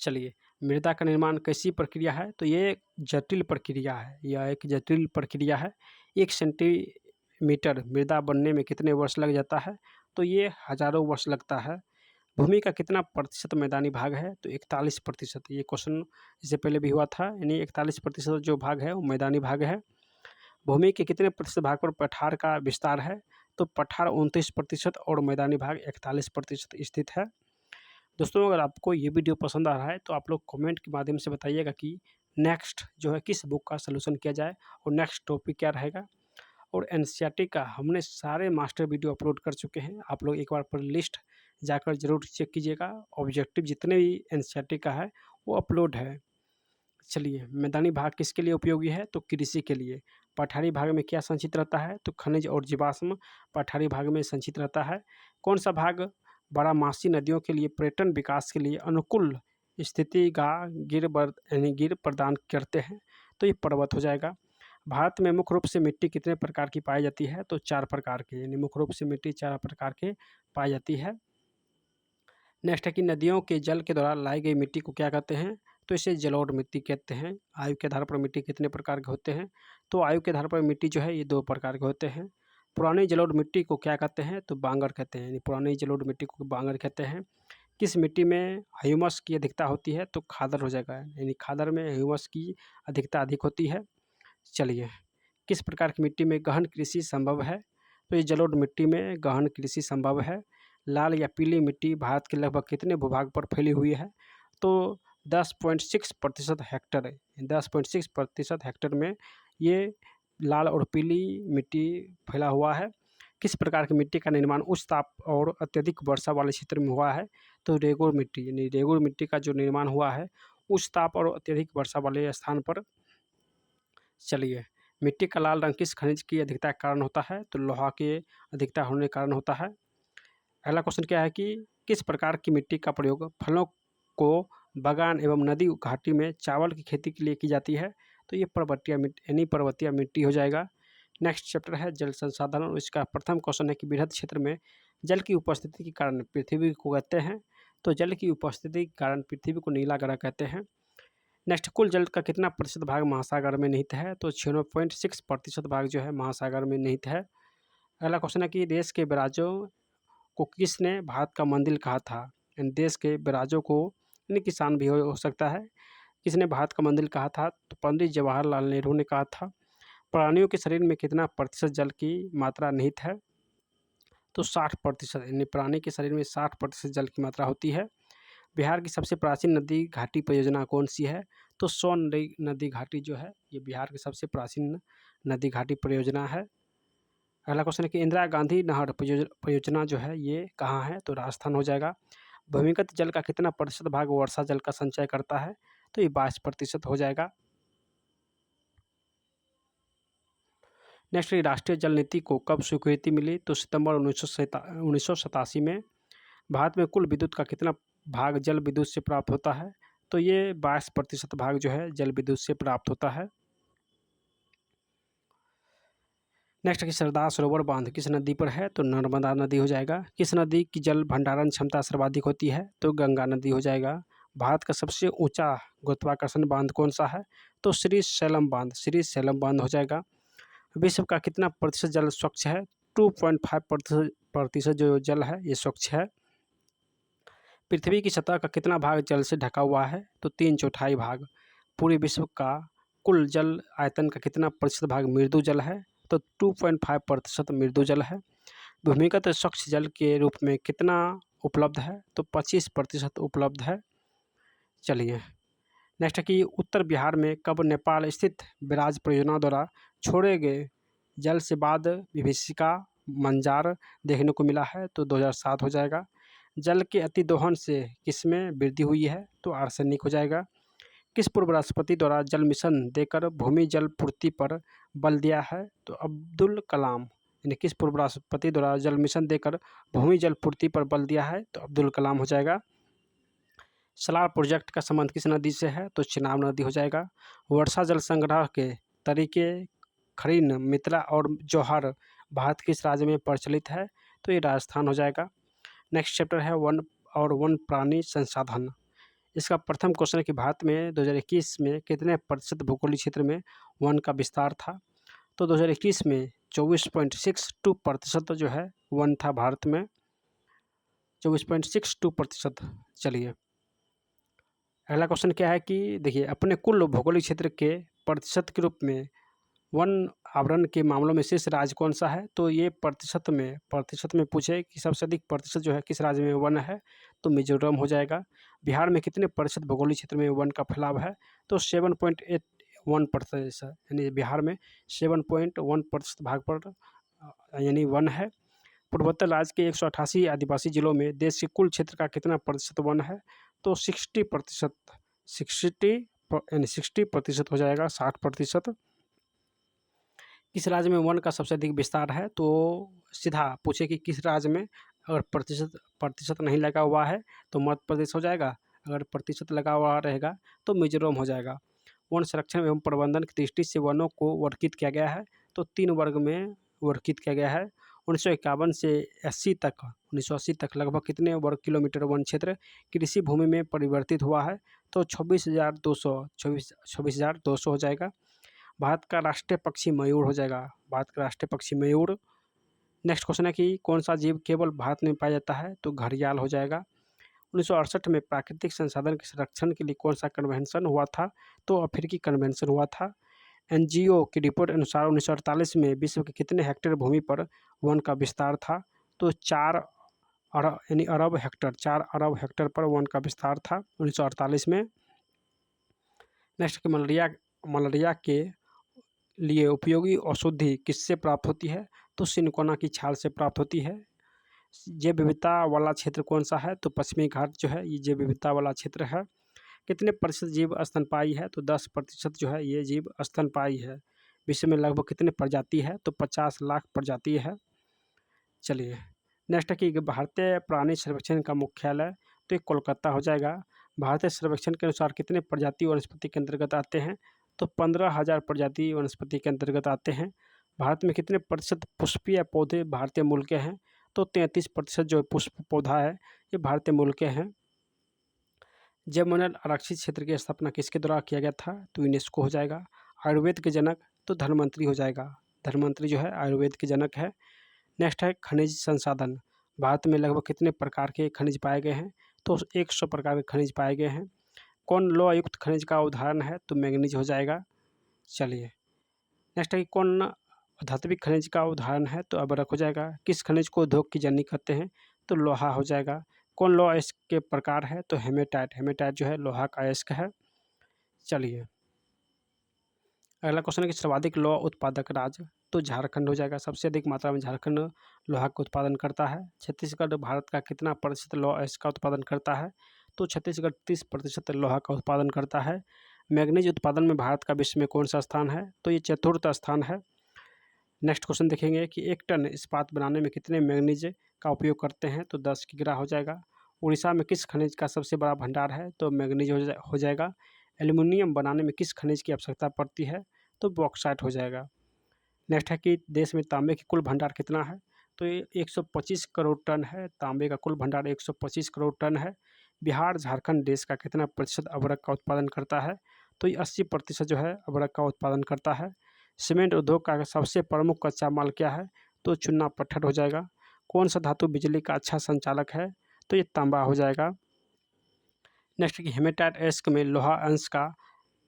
चलिए, मृदा का निर्माण कैसी प्रक्रिया है, तो ये जटिल प्रक्रिया है। यह एक जटिल प्रक्रिया है। 1 सेंटीमीटर मृदा बनने में कितने वर्ष लग जाता है, तो ये हजारों वर्ष लगता है। भूमि का कितना प्रतिशत मैदानी भाग है, तो 41%। ये क्वेश्चन इससे पहले भी हुआ था, यानी 41% जो भाग है वो मैदानी भाग है। भूमि के कितने प्रतिशत भाग पर पठार का विस्तार है, तो पठार 29% और मैदानी भाग 41% स्थित है। दोस्तों, अगर आपको ये वीडियो पसंद आ रहा है तो आप लोग कमेंट के माध्यम से बताइएगा कि नेक्स्ट जो है किस बुक का सलूशन किया जाए और नेक्स्ट टॉपिक क्या रहेगा। और एनसीईआरटी का हमने सारे मास्टर वीडियो अपलोड कर चुके हैं, आप लोग एक बार पर लिस्ट जाकर जरूर चेक कीजिएगा। ऑब्जेक्टिव जितने भी एनसीईआरटी का है वो अपलोड है। चलिए, मैदानी भाग किसके लिए उपयोगी है, तो कृषि के लिए। पठारी भाग में क्या संचित रहता है, तो खनिज और जीवाश्म पठारी भाग में संचित रहता है। कौन सा भाग बारहमासी नदियों के लिए पर्यटन विकास के लिए अनुकूल स्थिति का गिर प्रदान करते हैं, तो ये पर्वत हो जाएगा। भारत में मुख्य रूप से मिट्टी कितने प्रकार की पाई जाती है, तो 4 प्रकार की, यानी मुख्य रूप से मिट्टी 4 प्रकार के पाई जाती है। नेक्स्ट है कि नदियों के जल के द्वारा लाई गई मिट्टी को क्या कहते हैं, तो इसे जलोढ़ मिट्टी कहते हैं। आयु के आधार पर मिट्टी कितने प्रकार के होते हैं? तो आयु के आधार पर मिट्टी जो है ये 2 प्रकार के होते हैं। पुरानी जलोढ़ मिट्टी को क्या कहते हैं? तो बांगर कहते हैं, यानी पुरानी जलोढ़ मिट्टी को बांगर कहते हैं। किस मिट्टी में ह्यूमस की अधिकता होती है? तो खादर हो जाएगा, यानी खादर में ह्यूमस की अधिकता अधिक होती है। चलिए, किस प्रकार की मिट्टी में गहन कृषि संभव है? तो ये जलोढ़ मिट्टी में गहन कृषि संभव है। लाल या पीली मिट्टी भारत के लगभग कितने भूभाग पर फैली हुई है? तो 10.6% हेक्टर है। 10.6% हेक्टर में ये लाल और पीली मिट्टी फैला हुआ है। किस प्रकार की मिट्टी का निर्माण उच्च ताप और अत्यधिक वर्षा वाले क्षेत्र में हुआ है? तो रेगुर मिट्टी, यानी रेगुर मिट्टी का जो निर्माण हुआ है उच्च ताप और अत्यधिक वर्षा वाले स्थान पर। चलिए, मिट्टी का लाल रंग किस खनिज की अधिकता के कारण होता है? तो लोहा के अधिकता होने के कारण होता है। अगला क्वेश्चन क्या है कि किस प्रकार की मिट्टी का प्रयोग फलों को बागान एवं नदी घाटी में चावल की खेती के लिए की जाती है? तो ये पर्वतीय मिट्टी, यानी पर्वतीय मिट्टी हो जाएगा। नेक्स्ट चैप्टर है जल संसाधन, और इसका प्रथम क्वेश्चन है कि बृहद क्षेत्र में जल की उपस्थिति के कारण पृथ्वी को कहते हैं? तो जल की उपस्थिति के कारण पृथ्वी को नीला ग्रह कहते हैं। नेक्स्ट, कुल जल का कितना प्रतिशत भाग महासागर में निहित है? तो 96.6% भाग जो है महासागर में निहित है। अगला क्वेश्चन है कि देश के बराजों को किसने भारत का मंदिर कहा था? यानी देश के बराजों को, यानी किसान भी हो सकता है, किसने भारत का मंदिर कहा था? तो पंडित जवाहरलाल नेहरू ने कहा था। प्राणियों के शरीर में कितना प्रतिशत जल की मात्रा निहित है? तो 60%, यानी प्राणी के शरीर में 60% जल की मात्रा होती है। बिहार की सबसे प्राचीन नदी घाटी परियोजना कौन सी है? तो सोन नदी घाटी जो है ये बिहार की सबसे प्राचीन नदी घाटी परियोजना है। अगला क्वेश्चन है कि इंदिरा गांधी नहर परियोजना जो है ये कहाँ है? तो राजस्थान हो जाएगा। भूमिगत जल का कितना प्रतिशत भाग वर्षा जल का संचय करता है? तो ये 22% हो जाएगा। नेक्स्ट, राष्ट्रीय जल नीति को कब स्वीकृति मिली? तो सितंबर 1987 में। भारत में कुल विद्युत का कितना भाग जल विद्युत से प्राप्त होता है? तो ये 22% भाग जो है जल विद्युत से प्राप्त होता है। नेक्स्ट, कि सरदार सरोवर बांध किस नदी पर है? तो नर्मदा नदी हो जाएगा। किस नदी की जल भंडारण क्षमता सर्वाधिक होती है? तो गंगा नदी हो जाएगा। भारत का सबसे ऊंचा गुरुत्वाकर्षण बांध कौन सा है? तो श्री शैलम बांध हो जाएगा। विश्व का कितना प्रतिशत जल स्वच्छ है? 2.5% जो जल है ये स्वच्छ है। पृथ्वी की सतह का कितना भाग जल से ढका हुआ है? तो 3/4 भाग। पूरे विश्व का कुल जल आयतन का कितना प्रतिशत भाग मृदु जल है? तो 2.5% मृदु जल है। भूमिगत स्वच्छ जल के रूप में कितना उपलब्ध है? तो 25% उपलब्ध है। चलिए, नेक्स्ट है कि उत्तर बिहार में कब नेपाल स्थित बैराज परियोजना द्वारा छोड़े गए जल से बाद विभीषिका मंजार देखने को मिला है? तो 2007 हो जाएगा। जल के अतिदोहन से किसमें वृद्धि हुई है? तो आर्सेनिक हो जाएगा। किस पूर्व राष्ट्रपति द्वारा जल मिशन देकर भूमि जल पूर्ति पर बल दिया है? तो अब्दुल कलाम। यानी किस पूर्व राष्ट्रपति द्वारा जल मिशन देकर भूमि जल पूर्ति पर बल दिया है? तो अब्दुल कलाम हो जाएगा। सलार प्रोजेक्ट का संबंध किस नदी से है? तो चिनाब नदी हो जाएगा। वर्षा जल संग्रह के तरीके खरीन, मित्रा और जौहर भारत किस राज्य में प्रचलित है? तो ये राजस्थान हो जाएगा। नेक्स्ट चैप्टर है वन और वन प्राणी संसाधन। इसका प्रथम क्वेश्चन है कि भारत में 2021 में कितने प्रतिशत भौगोलिक क्षेत्र में वन का विस्तार था? तो 2021 में 24.62% जो है वन था भारत में, 24.62%। चलिए, अगला क्वेश्चन क्या है कि देखिए, अपने कुल भौगोलिक क्षेत्र के प्रतिशत के रूप में वन आवरण के मामलों में शीर्ष राज्य कौन सा है? तो ये प्रतिशत में पूछे कि सबसे अधिक प्रतिशत जो है किस राज्य में वन है? तो मिजोरम हो जाएगा। बिहार में कितने प्रतिशत भौगोलिक क्षेत्र में वन का फैलाव है? तो 7.81%, यानी बिहार में 7.1% भाग पर यानी वन है। पूर्वोत्तर राज्य के 188 आदिवासी जिलों में देश के कुल क्षेत्र का कितना प्रतिशत वन है? तो 60%, 60% हो जाएगा, 60%। किस राज्य में वन का सबसे अधिक विस्तार है? तो सीधा पूछे कि किस राज्य में, अगर प्रतिशत नहीं लगा हुआ है तो मध्य प्रदेश हो जाएगा, अगर प्रतिशत लगा हुआ रहेगा तो मिजोरम हो जाएगा। वन संरक्षण एवं प्रबंधन की दृष्टि से वनों को वर्गीकृत किया गया है, तो 3 वर्ग में वर्गीकृत किया गया है। 1951 से 1980 तक लगभग कितने वर्ग किलोमीटर वन क्षेत्र कृषि भूमि में परिवर्तित हुआ है? तो 26,200 हो जाएगा। भारत का राष्ट्रीय पक्षी मयूर हो जाएगा, भारत का राष्ट्रीय पक्षी मयूर। नेक्स्ट क्वेश्चन है कि कौन सा जीव केवल भारत में पाया जाता है? तो घड़ियाल हो जाएगा। 1968 में प्राकृतिक संसाधन के संरक्षण के लिए कौन सा कन्वेंशन हुआ था? तो अफ्रीकी कन्वेंशन हुआ था। एनजीओ की रिपोर्ट अनुसार 1948 में विश्व के कितने हेक्टेयर भूमि पर वन का विस्तार था? तो 4 अरब यानी अरब हेक्टेयर, 4 अरब हेक्टेयर पर वन का विस्तार था 1948 में। नेक्स्ट कि मलेरिया के लिए उपयोगी औषधि किससे प्राप्त होती है? तो सिनकोना की छाल से प्राप्त होती है। जैव विविधता वाला क्षेत्र कौन सा है? तो पश्चिमी घाट जो है ये जैव विविधता वाला क्षेत्र है। कितने प्रतिशत जीव स्तनपायी है? तो 10% जो है ये जीव स्तनपायी है। विश्व में लगभग कितने प्रजाति है? तो 50 लाख प्रजाति है। चलिए नेक्स्ट है कि भारतीय प्राणी सर्वेक्षण का मुख्यालय, तो ये कोलकाता हो जाएगा। भारतीय सर्वेक्षण के अनुसार कितने प्रजाति वनस्पति के अंतर्गत आते हैं? तो 15,000 प्रजाति वनस्पति के अंतर्गत आते हैं। भारत में कितने प्रतिशत पुष्पीय पौधे भारतीय मूल के हैं? तो 33% जो पुष्प पौधा है ये भारतीय मूल के हैं। जैवमंडल आरक्षित क्षेत्र की स्थापना किसके द्वारा किया गया था? तो यूनेस्को हो जाएगा। आयुर्वेद के जनक, तो धन्वंतरी हो जाएगा। धन्वंतरी जो है आयुर्वेद के जनक है। नेक्स्ट है खनिज संसाधन। भारत में लगभग कितने प्रकार के खनिज पाए गए हैं? तो 100 प्रकार के खनिज पाए गए हैं। कौन लोह युक्त खनिज का उदाहरण है? तो मैंगनीज हो जाएगा। चलिए नेक्स्ट है कि कौन धात्विक खनिज का उदाहरण है? तो अभ्रक हो जाएगा। किस खनिज को उद्योग की जननी कहते हैं? तो लोहा हो जाएगा। कौन लोह अयस्क के प्रकार है? तो हेमेटाइट, हेमेटाइट जो है लोहा का अयस्क है। चलिए अगला क्वेश्चन है कि सर्वाधिक लोहा उत्पादक राज्य, तो झारखंड हो जाएगा। सबसे अधिक मात्रा में झारखंड लोहा का उत्पादन करता है। छत्तीसगढ़ भारत का कितना प्रतिशत लोहा अयस्क का उत्पादन करता है? तो छत्तीसगढ़ 30% लोहा का उत्पादन करता है। मैग्नीज उत्पादन में भारत का विश्व में कौन सा स्थान है? तो ये चतुर्थ स्थान है। नेक्स्ट क्वेश्चन देखेंगे कि 1 टन इस्पात बनाने में कितने मैग्नीज का उपयोग करते हैं? तो 10 किग्रा हो जाएगा। उड़ीसा में किस खनिज का सबसे बड़ा भंडार है? तो मैग्नीज हो जाएगा। एल्युमिनियम बनाने में किस खनिज की आवश्यकता पड़ती है? तो बॉक्साइट हो जाएगा। नेक्स्ट है कि देश में तांबे की कुल भंडार कितना है? तो ये 125 करोड़ टन है। तांबे का कुल भंडार 125 करोड़ टन है। बिहार झारखंड देश का कितना प्रतिशत अभ्रक का उत्पादन करता है? तो ये 80% जो है अभ्रक का उत्पादन करता है। सीमेंट उद्योग का सबसे प्रमुख कच्चा माल क्या है? तो चूना पत्थर हो जाएगा। कौन सा धातु बिजली का अच्छा संचालक है? तो ये तांबा हो जाएगा। नेक्स्ट कि हेमेटाइट अयस्क में लोहा अंश का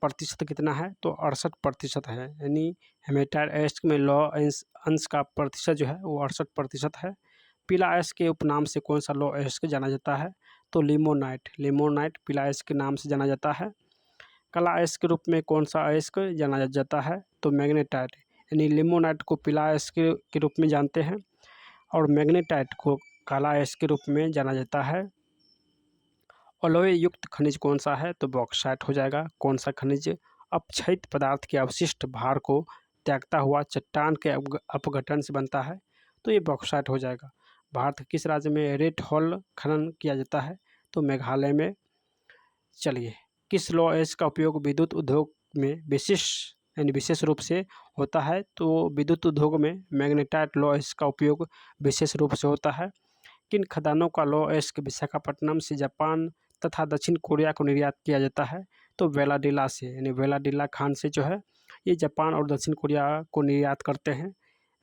प्रतिशत कितना है? तो 68% है। यानी हेमेटाइट अयस्क में लौह अंश का प्रतिशत जो है वो 68% है। पीला अयस्क के उपनाम से कौन सा लौह अयस्क जाना जाता है? तो लिमोनाइट, लिमोनाइट पीला अयस्क के नाम से जाना जाता है। काला अयस्क के रूप में कौन सा अयस्क जाना जाता है? तो मैग्नेटाइट, यानी लिमोनाइट को पीला अयस्क के रूप में जानते हैं और मैग्नेटाइट को काला अयस्क के रूप में जाना जाता है। अलॉय युक्त खनिज कौन सा है? तो बॉक्साइट हो जाएगा। कौन सा खनिज अपक्षयित पदार्थ के अवशिष्ट भार को त्यागता हुआ चट्टान के अपघटन से बनता है? तो ये बॉक्साइट हो जाएगा। भारत के किस राज्य में रेड हॉल खनन किया जाता है? तो मेघालय में। चलिए किस लौह अयस्क का उपयोग विद्युत उद्योग में विशेष रूप से होता है? तो विद्युत उद्योग में मैग्नेटाइट लौह अयस्क का उपयोग विशेष रूप से होता है। किन खदानों का लौह अयस्क विशाखापट्टनम से जापान तथा दक्षिण कोरिया को निर्यात किया जाता है? तो वेलाडिला से, यानी वेलाडिला खान से जो है ये जापान और दक्षिण कोरिया को निर्यात करते हैं।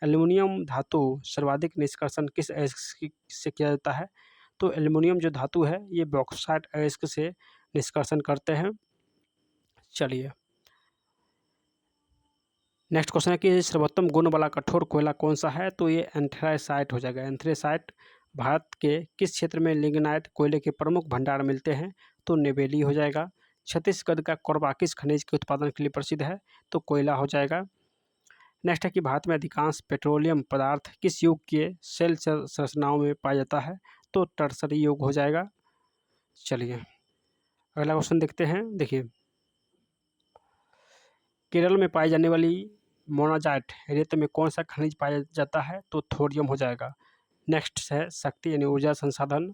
एल्युमिनियम धातु सर्वाधिक निष्कर्षण किस अयस्क से किया जाता है? तो एल्युमिनियम जो धातु है ये बॉक्साइट अयस्क से निष्कर्षण करते हैं। चलिए नेक्स्ट क्वेश्चन है कि सर्वोत्तम गुण वाला कठोर कोयला कौन सा है? तो ये एंथ्रासाइट हो जाएगा। एंथ्रासाइट भारत के किस क्षेत्र में लिग्नाइट कोयले के प्रमुख भंडार मिलते हैं? तो नेवेली हो जाएगा। छत्तीसगढ़ का कोरबा किस खनिज के उत्पादन के लिए प्रसिद्ध है? तो कोयला हो जाएगा। नेक्स्ट है कि भारत में अधिकांश पेट्रोलियम पदार्थ किस युग के सेल संरचनाओं में पाया जाता है? तो टर्सरी युग हो जाएगा। चलिए अगला क्वेश्चन देखते हैं। देखिए केरल में पाई जाने वाली मोनाजाइट रेत में कौन सा खनिज पाया जाता है? तो थोरियम हो जाएगा। नेक्स्ट है शक्ति यानी ऊर्जा संसाधन।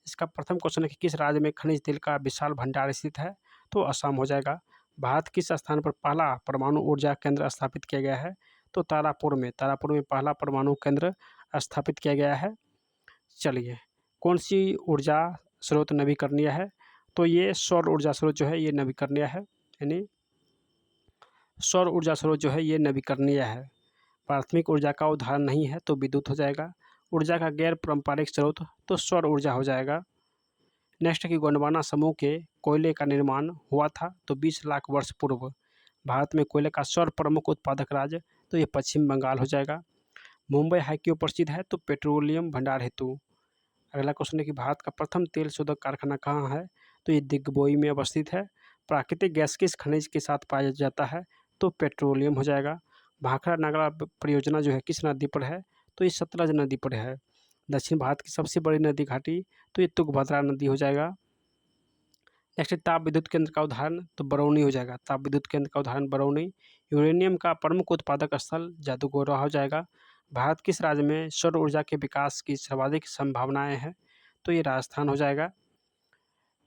इसका प्रथम क्वेश्चन है कि किस राज्य में खनिज तेल का विशाल भंडार स्थित है? तो असम हो जाएगा। भारत किस स्थान पर पहला परमाणु ऊर्जा केंद्र स्थापित किया गया है? तो तारापुर में, तारापुर में पहला परमाणु केंद्र स्थापित किया गया है। चलिए, कौन सी ऊर्जा स्रोत नवीकरणीय है? तो ये सौर ऊर्जा स्रोत जो है ये नवीकरणीय है, यानी सौर ऊर्जा स्रोत जो है ये नवीकरणीय है। प्राथमिक ऊर्जा का उदाहरण नहीं है तो विद्युत हो जाएगा। ऊर्जा का गैर पारंपरिक स्रोत तो सौर ऊर्जा हो जाएगा। नेक्स्ट कि गोंडवाना समूह के कोयले का निर्माण हुआ था तो 20 लाख वर्ष पूर्व। भारत में कोयले का सर्व प्रमुख उत्पादक राज्य तो ये पश्चिम बंगाल हो जाएगा। मुंबई हाई क्यों प्रसिद्ध है? तो पेट्रोलियम भंडार हेतु। अगला क्वेश्चन है कि भारत का प्रथम तेल शोधक कारखाना कहाँ है? तो ये दिग्बोई में अवस्थित है। प्राकृतिक गैस किस खनिज के साथ पाया जाता है? तो पेट्रोलियम हो जाएगा। भाखड़ा नागड़ा परियोजना जो है किस नदी पर है? तो ये सतलज नदी पर है। दक्षिण भारत की सबसे बड़ी नदी घाटी तो ये तुंगभद्रा नदी हो जाएगा। नेक्स्ट ताप विद्युत केंद्र का उदाहरण तो बरौनी हो जाएगा। ताप विद्युत केंद्र का उदाहरण बरौनी। यूरेनियम का प्रमुख उत्पादक स्थल जादूगोरा हो जाएगा। भारत किस राज्य में सौर ऊर्जा के विकास की सर्वाधिक संभावनाएं हैं? तो ये राजस्थान हो जाएगा।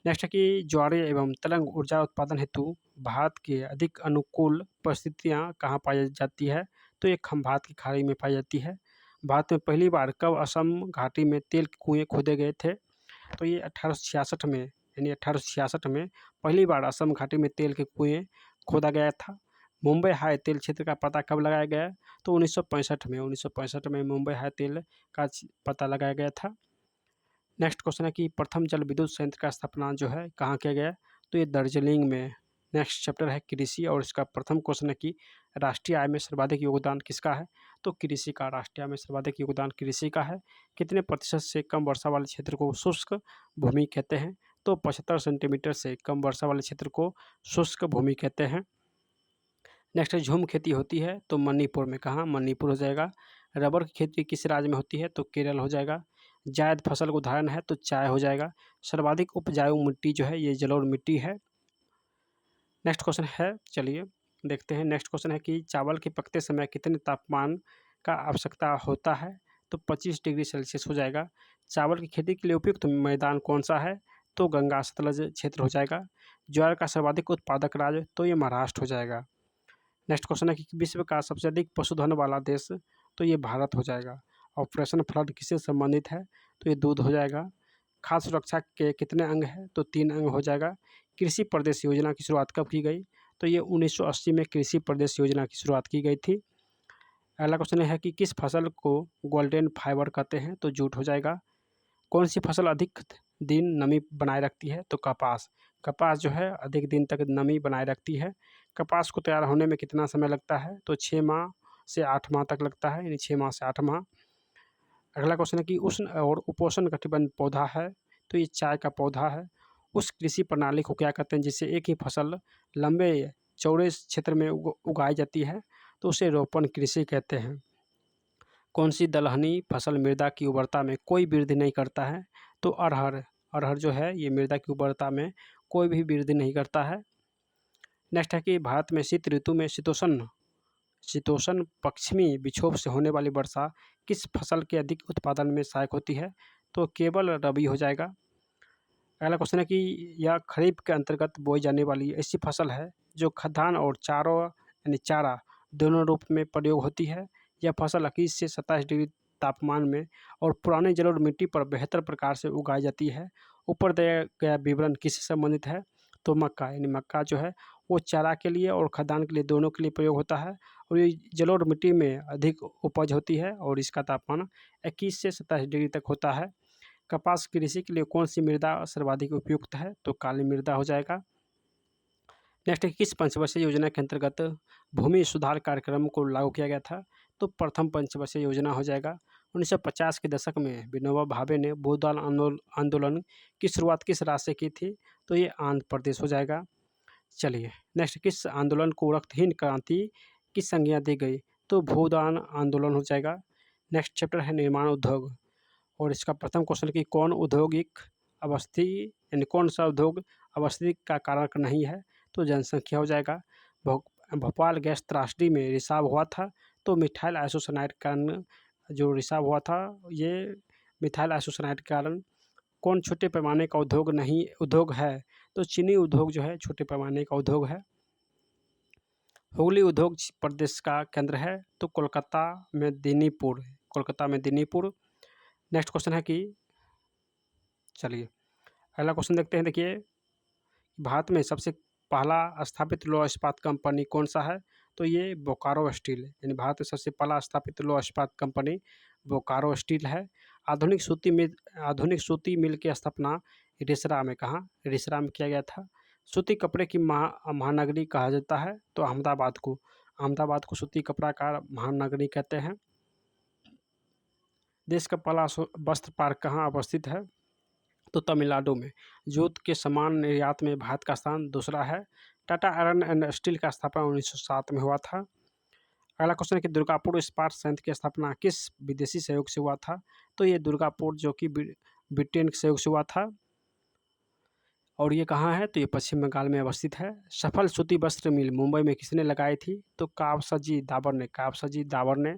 नेक्स्ट है कि ज्वारीय एवं तरंग ऊर्जा उत्पादन हेतु भारत की अधिक अनुकूल परिस्थितियां कहाँ पाई जाती है? तो ये खंभात की खाड़ी में पाई जाती है। भारत में पहली बार कब असम घाटी में तेल के कुएं खोदे गए थे? तो ये 1866 में, यानी 1866 में पहली बार असम घाटी में तेल के कुएं खोदा गया था। मुंबई हाई तेल क्षेत्र का पता कब लगाया गया? तो 1965 में मुंबई हाई तेल का पता लगाया गया था। नेक्स्ट क्वेश्चन है कि प्रथम जल विद्युत संयंत्र का स्थापना जो है कहाँ किया गया? तो ये दार्जिलिंग में। नेक्स्ट चैप्टर है कृषि और इसका प्रथम क्वेश्चन है कि राष्ट्रीय आय में सर्वाधिक योगदान किसका है? तो कृषि का। राष्ट्रीय आय में सर्वाधिक योगदान कृषि का है। कितने प्रतिशत से कम वर्षा वाले क्षेत्र को शुष्क भूमि कहते हैं? तो 75 सेंटीमीटर से कम वर्षा वाले क्षेत्र को शुष्क भूमि कहते हैं। नेक्स्ट झूम खेती होती है तो मणिपुर में। कहाँ? मणिपुर हो जाएगा। रबर की खेती किस राज्य में होती है? तो केरल हो जाएगा। जायद फसल का उदाहरण है तो चाय हो जाएगा। सर्वाधिक उपजाऊ मिट्टी जो है ये जलोढ़ मिट्टी है। नेक्स्ट क्वेश्चन है, चलिए देखते हैं। नेक्स्ट क्वेश्चन है कि चावल के पकते समय कितने तापमान का आवश्यकता होता है? तो 25 डिग्री सेल्सियस हो जाएगा। चावल की खेती के लिए उपयुक्त मैदान कौन सा है? तो गंगा सतलज क्षेत्र हो जाएगा। ज्वार का सर्वाधिक उत्पादक राज्य तो ये महाराष्ट्र हो जाएगा। नेक्स्ट क्वेश्चन है कि विश्व का सबसे अधिक पशुधन वाला देश तो ये भारत हो जाएगा। ऑपरेशन फ्लड किससे संबंधित है? तो ये दूध हो जाएगा। खाद्य सुरक्षा के कितने अंग हैं? तो 3 अंग हो जाएगा। कृषि प्रदेश योजना की शुरुआत कब की गई? तो ये 1980 में कृषि प्रदेश योजना की शुरुआत की गई थी। अगला क्वेश्चन है कि किस फसल को गोल्डन फाइबर कहते हैं? तो जूट हो जाएगा। कौन सी फसल अधिक दिन नमी बनाए रखती है? तो कपास। कपास जो है अधिक दिन तक नमी बनाए रखती है। कपास को तैयार होने में कितना समय लगता है? तो 6 माह से 8 माह तक लगता है, यानी 6 माह से 8 माह। अगला क्वेश्चन है कि उष्ण और उपोष्ण कटिबंध पौधा है तो ये चाय का पौधा है। उस कृषि प्रणाली को क्या कहते हैं जिससे एक ही फसल लंबे चौड़े क्षेत्र में उगाई जाती है? तो उसे रोपण कृषि कहते हैं। कौन सी दलहनी फसल मृदा की उर्वरता में कोई वृद्धि नहीं करता है? तो अरहर। अरहर जो है ये मृदा की उर्वरता में कोई भी वृद्धि नहीं करता है। नेक्स्ट है कि भारत में शीत ऋतु में शीतोष्ण पश्चिमी विक्षोभ से होने वाली वर्षा किस फसल के अधिक उत्पादन में सहायक होती है? तो केवल रबी हो जाएगा। अगला क्वेश्चन है कि यह खरीफ के अंतर्गत बोई जाने वाली ऐसी फसल है जो खाद्यान्न और चारों यानी चारा दोनों रूप में प्रयोग होती है। यह फसल 21 से 27 डिग्री तापमान में और पुराने जलोढ़ मिट्टी पर बेहतर प्रकार से उगाई जाती है। ऊपर दिया गया विवरण किससे संबंधित है? तो मक्का, यानी मक्का जो है वो चारा के लिए और खाद्यान्न के लिए दोनों के लिए प्रयोग होता है और ये जलोढ़ मिट्टी में अधिक उपज होती है और इसका तापमान 21 से 27 डिग्री तक होता है। कपास कृषि के लिए कौन सी मृदा सर्वाधिक उपयुक्त है? तो काली मृदा हो जाएगा। नेक्स्ट किस पंचवर्षीय योजना के अंतर्गत भूमि सुधार कार्यक्रम को लागू किया गया था? तो प्रथम पंचवर्षीय योजना हो जाएगा। 1950 के दशक में विनोबा भावे ने भूदान आंदोलन की शुरुआत किस राज्य से की थी? तो ये आंध्र प्रदेश हो जाएगा। चलिए नेक्स्ट किस आंदोलन को रक्तहीन क्रांति की संज्ञा दी गई? तो भूदान आंदोलन हो जाएगा। नेक्स्ट चैप्टर है निर्माण उद्योग और इसका प्रथम क्वेश्चन कि कौन औद्योगिक अवस्थी यानी कौन सा उद्योग अवस्थी का कारक नहीं है? तो जनसंख्या हो जाएगा। भोपाल गैस त्रासदी में रिसाव हुआ था तो मिथाइल आइसोसाइनाइड के कारण जो रिसाव हुआ था ये मिथाइल आइसोसाइनाइड के कारण। कौन छोटे पैमाने का उद्योग है? तो चीनी उद्योग जो है छोटे पैमाने का उद्योग है। हुगली उद्योग प्रदेश का केंद्र है तो कोलकाता में दीनीपुर। कोलकाता में दिनीपुर। नेक्स्ट क्वेश्चन है कि चलिए अगला क्वेश्चन देखते हैं। देखिए भारत में सबसे पहला स्थापित लौह इस्पात कंपनी कौन सा है? तो ये बोकारो स्टील, यानी भारत में सबसे पहला स्थापित लौह इस्पात कंपनी बोकारो स्टील है। आधुनिक सूती मिल की स्थापना रिसरा में, कहाँ? रिसरा में किया गया था। सूती कपड़े की महानगरी कहा जाता है तो अहमदाबाद को सूती कपड़ा का महानगरी कहते हैं। देश का पहला वस्त्र पार्क कहाँ अवस्थित है? तो तमिलनाडु में। जूट के सामान निर्यात में भारत का स्थान दूसरा है। टाटा आयरन एंड स्टील का स्थापना 1907 में हुआ था। अगला क्वेश्चन है कि दुर्गापुर इस्पात संयंत्र की स्थापना किस विदेशी सहयोग से हुआ था? तो ये दुर्गापुर जो कि ब्रिटेन के सहयोग से हुआ था। और ये कहाँ है? तो ये पश्चिम बंगाल में अवस्थित है। सफल सूती वस्त्र मिल मुंबई में किसने लगाई थी? तो कावसजी दाबर ने।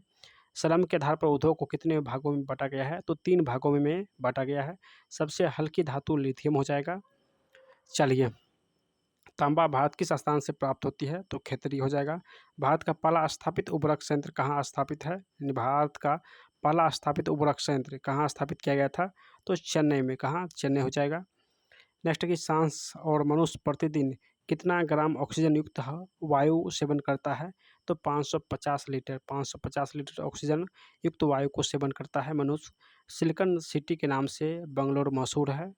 श्रम के आधार पर उद्योग को कितने भागों में बांटा गया है? तो 3 भागों में बांटा गया है। सबसे हल्की धातु लिथियम हो जाएगा। चलिए तांबा भारत किस स्थान से प्राप्त होती है? तो खेतरी हो जाएगा। भारत का पहला स्थापित उर्वरक संयंत्र कहाँ स्थापित है? भारत का पहला स्थापित उर्वरक संयंत्र कहाँ स्थापित किया गया था? तो चेन्नई में, कहाँ? चेन्नई हो जाएगा। नेक्स्ट है कि सांस और मनुष्य प्रतिदिन कितना ग्राम ऑक्सीजन युक्त वायु सेवन करता है? तो 550 लीटर ऑक्सीजन युक्त वायु को सेवन करता है मनुष्य। सिलिकॉन सिटी के नाम से बंगलोर मशहूर है।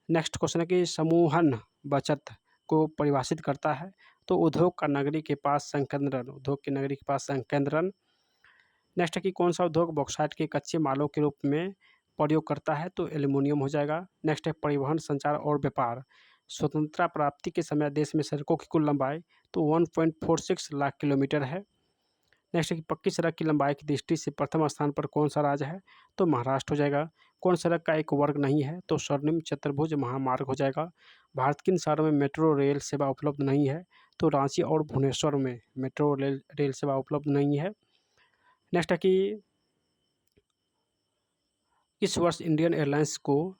नेक्स्ट क्वेश्चन है कि समूहन बचत को परिभाषित करता है? तो उद्योग की नगरी के पास संकेंद्रण। नेक्स्ट है कि कौन सा उद्योग बॉक्साइट के कच्चे मालों के रूप में प्रयोग करता है? तो एल्युमिनियम हो जाएगा। नेक्स्ट है परिवहन, संचार और व्यापार। स्वतंत्रता प्राप्ति के समय देश में सड़कों की कुल लंबाई तो 1.46 लाख किलोमीटर है। नेक्स्ट है कि पक्की सड़क की लंबाई की दृष्टि से प्रथम स्थान पर कौन सा राज्य है? तो महाराष्ट्र हो जाएगा। कौन सड़क का एक वर्ग नहीं है? तो स्वर्णिम चतुर्भुज महामार्ग हो जाएगा। भारत किन शहरों में मेट्रो रेल सेवा उपलब्ध नहीं है? तो रांची और भुवनेश्वर में मेट्रो रेल सेवा उपलब्ध नहीं है। नेक्स्ट है कि इस वर्ष इंडियन एयरलाइंस को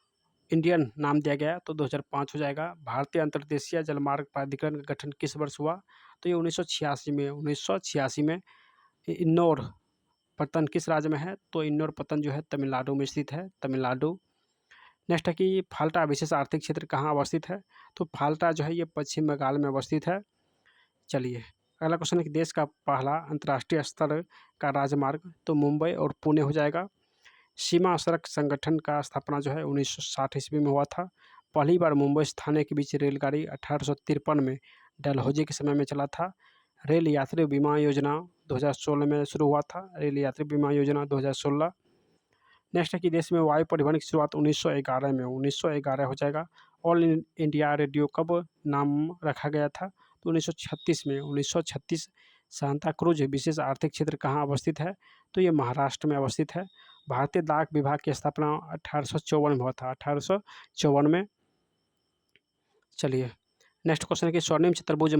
इंडियन नाम दिया गया? तो 2005 हो जाएगा। भारतीय अंतर्देशीय जलमार्ग प्राधिकरण का गठन किस वर्ष हुआ? तो ये 1986 में। इन्नौर पत्तन किस राज्य में है? तो इन्नौर पत्तन जो है तमिलनाडु में स्थित है, तमिलनाडु। नेक्स्ट है कि फाल्टा विशेष आर्थिक क्षेत्र कहाँ अवस्थित है? तो फाल्टा जो है ये पश्चिम बंगाल में अवस्थित है। चलिए अगला क्वेश्चन है कि देश का पहला अंतर्राष्ट्रीय स्तर का राजमार्ग? तो मुंबई और पुणे हो जाएगा। सीमा सड़क संगठन का स्थापना जो है 1960 ईस्वी में हुआ था। पहली बार मुंबई से थाने के बीच रेलगाड़ी 1853 में डलहौजी के समय में चला था। रेल यात्री बीमा योजना 2016 में शुरू हुआ था। रेल यात्री बीमा योजना 2016। नेक्स्ट है कि देश में वायु परिवहन की शुरुआत 1911 हो जाएगा। ऑल इंडिया रेडियो कब नाम रखा गया था? तो 1936 में। 1936। सांता क्रूज विशेष आर्थिक क्षेत्र कहाँ अवस्थित है? तो ये महाराष्ट्र में अवस्थित है। भारतीय डाक विभाग की स्थापना 1854 में हुआ था, 1854 में। चलिए नेक्स्ट क्वेश्चन है कि स्वर्णिम चतुर्भुज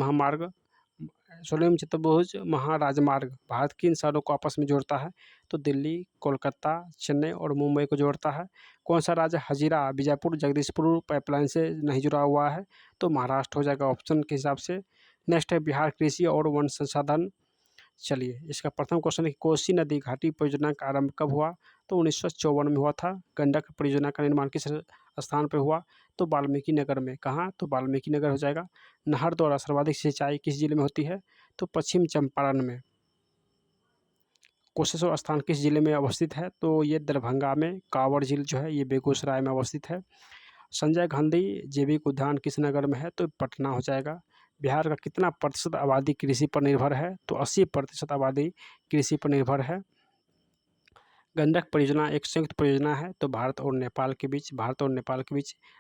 महाराजमार्ग भारत किन शहरों को आपस में जोड़ता है? तो दिल्ली, कोलकाता, चेन्नई और मुंबई को जोड़ता है। कौन सा राज्य हजीरा बीजापुर जगदीशपुर पाइपलाइन से नहीं जुड़ा हुआ है? तो महाराष्ट्र हो जाएगा ऑप्शन के हिसाब से। नेक्स्ट है बिहार कृषि और वन संसाधन। चलिए इसका प्रथम क्वेश्चन है कि कोसी नदी घाटी परियोजना का आरंभ कब हुआ? तो 1954 में हुआ था। गंडक परियोजना का निर्माण किस स्थान पर हुआ? तो वाल्मीकि नगर में, कहाँ? तो वाल्मीकि नगर हो जाएगा। नहर द्वारा सर्वाधिक सिंचाई किस जिले में होती है? तो पश्चिम चंपारण में। कुशेश्वर स्थान किस जिले में अवस्थित है? तो ये दरभंगा में। कांवड़ झील जो है ये बेगूसराय में अवस्थित है। संजय गांधी जैविक उद्यान किस नगर में है? तो पटना हो जाएगा। बिहार का कितना प्रतिशत आबादी कृषि पर निर्भर है? तो 80% आबादी कृषि पर निर्भर है। गंडक परियोजना एक संयुक्त परियोजना है तो भारत और नेपाल के बीच।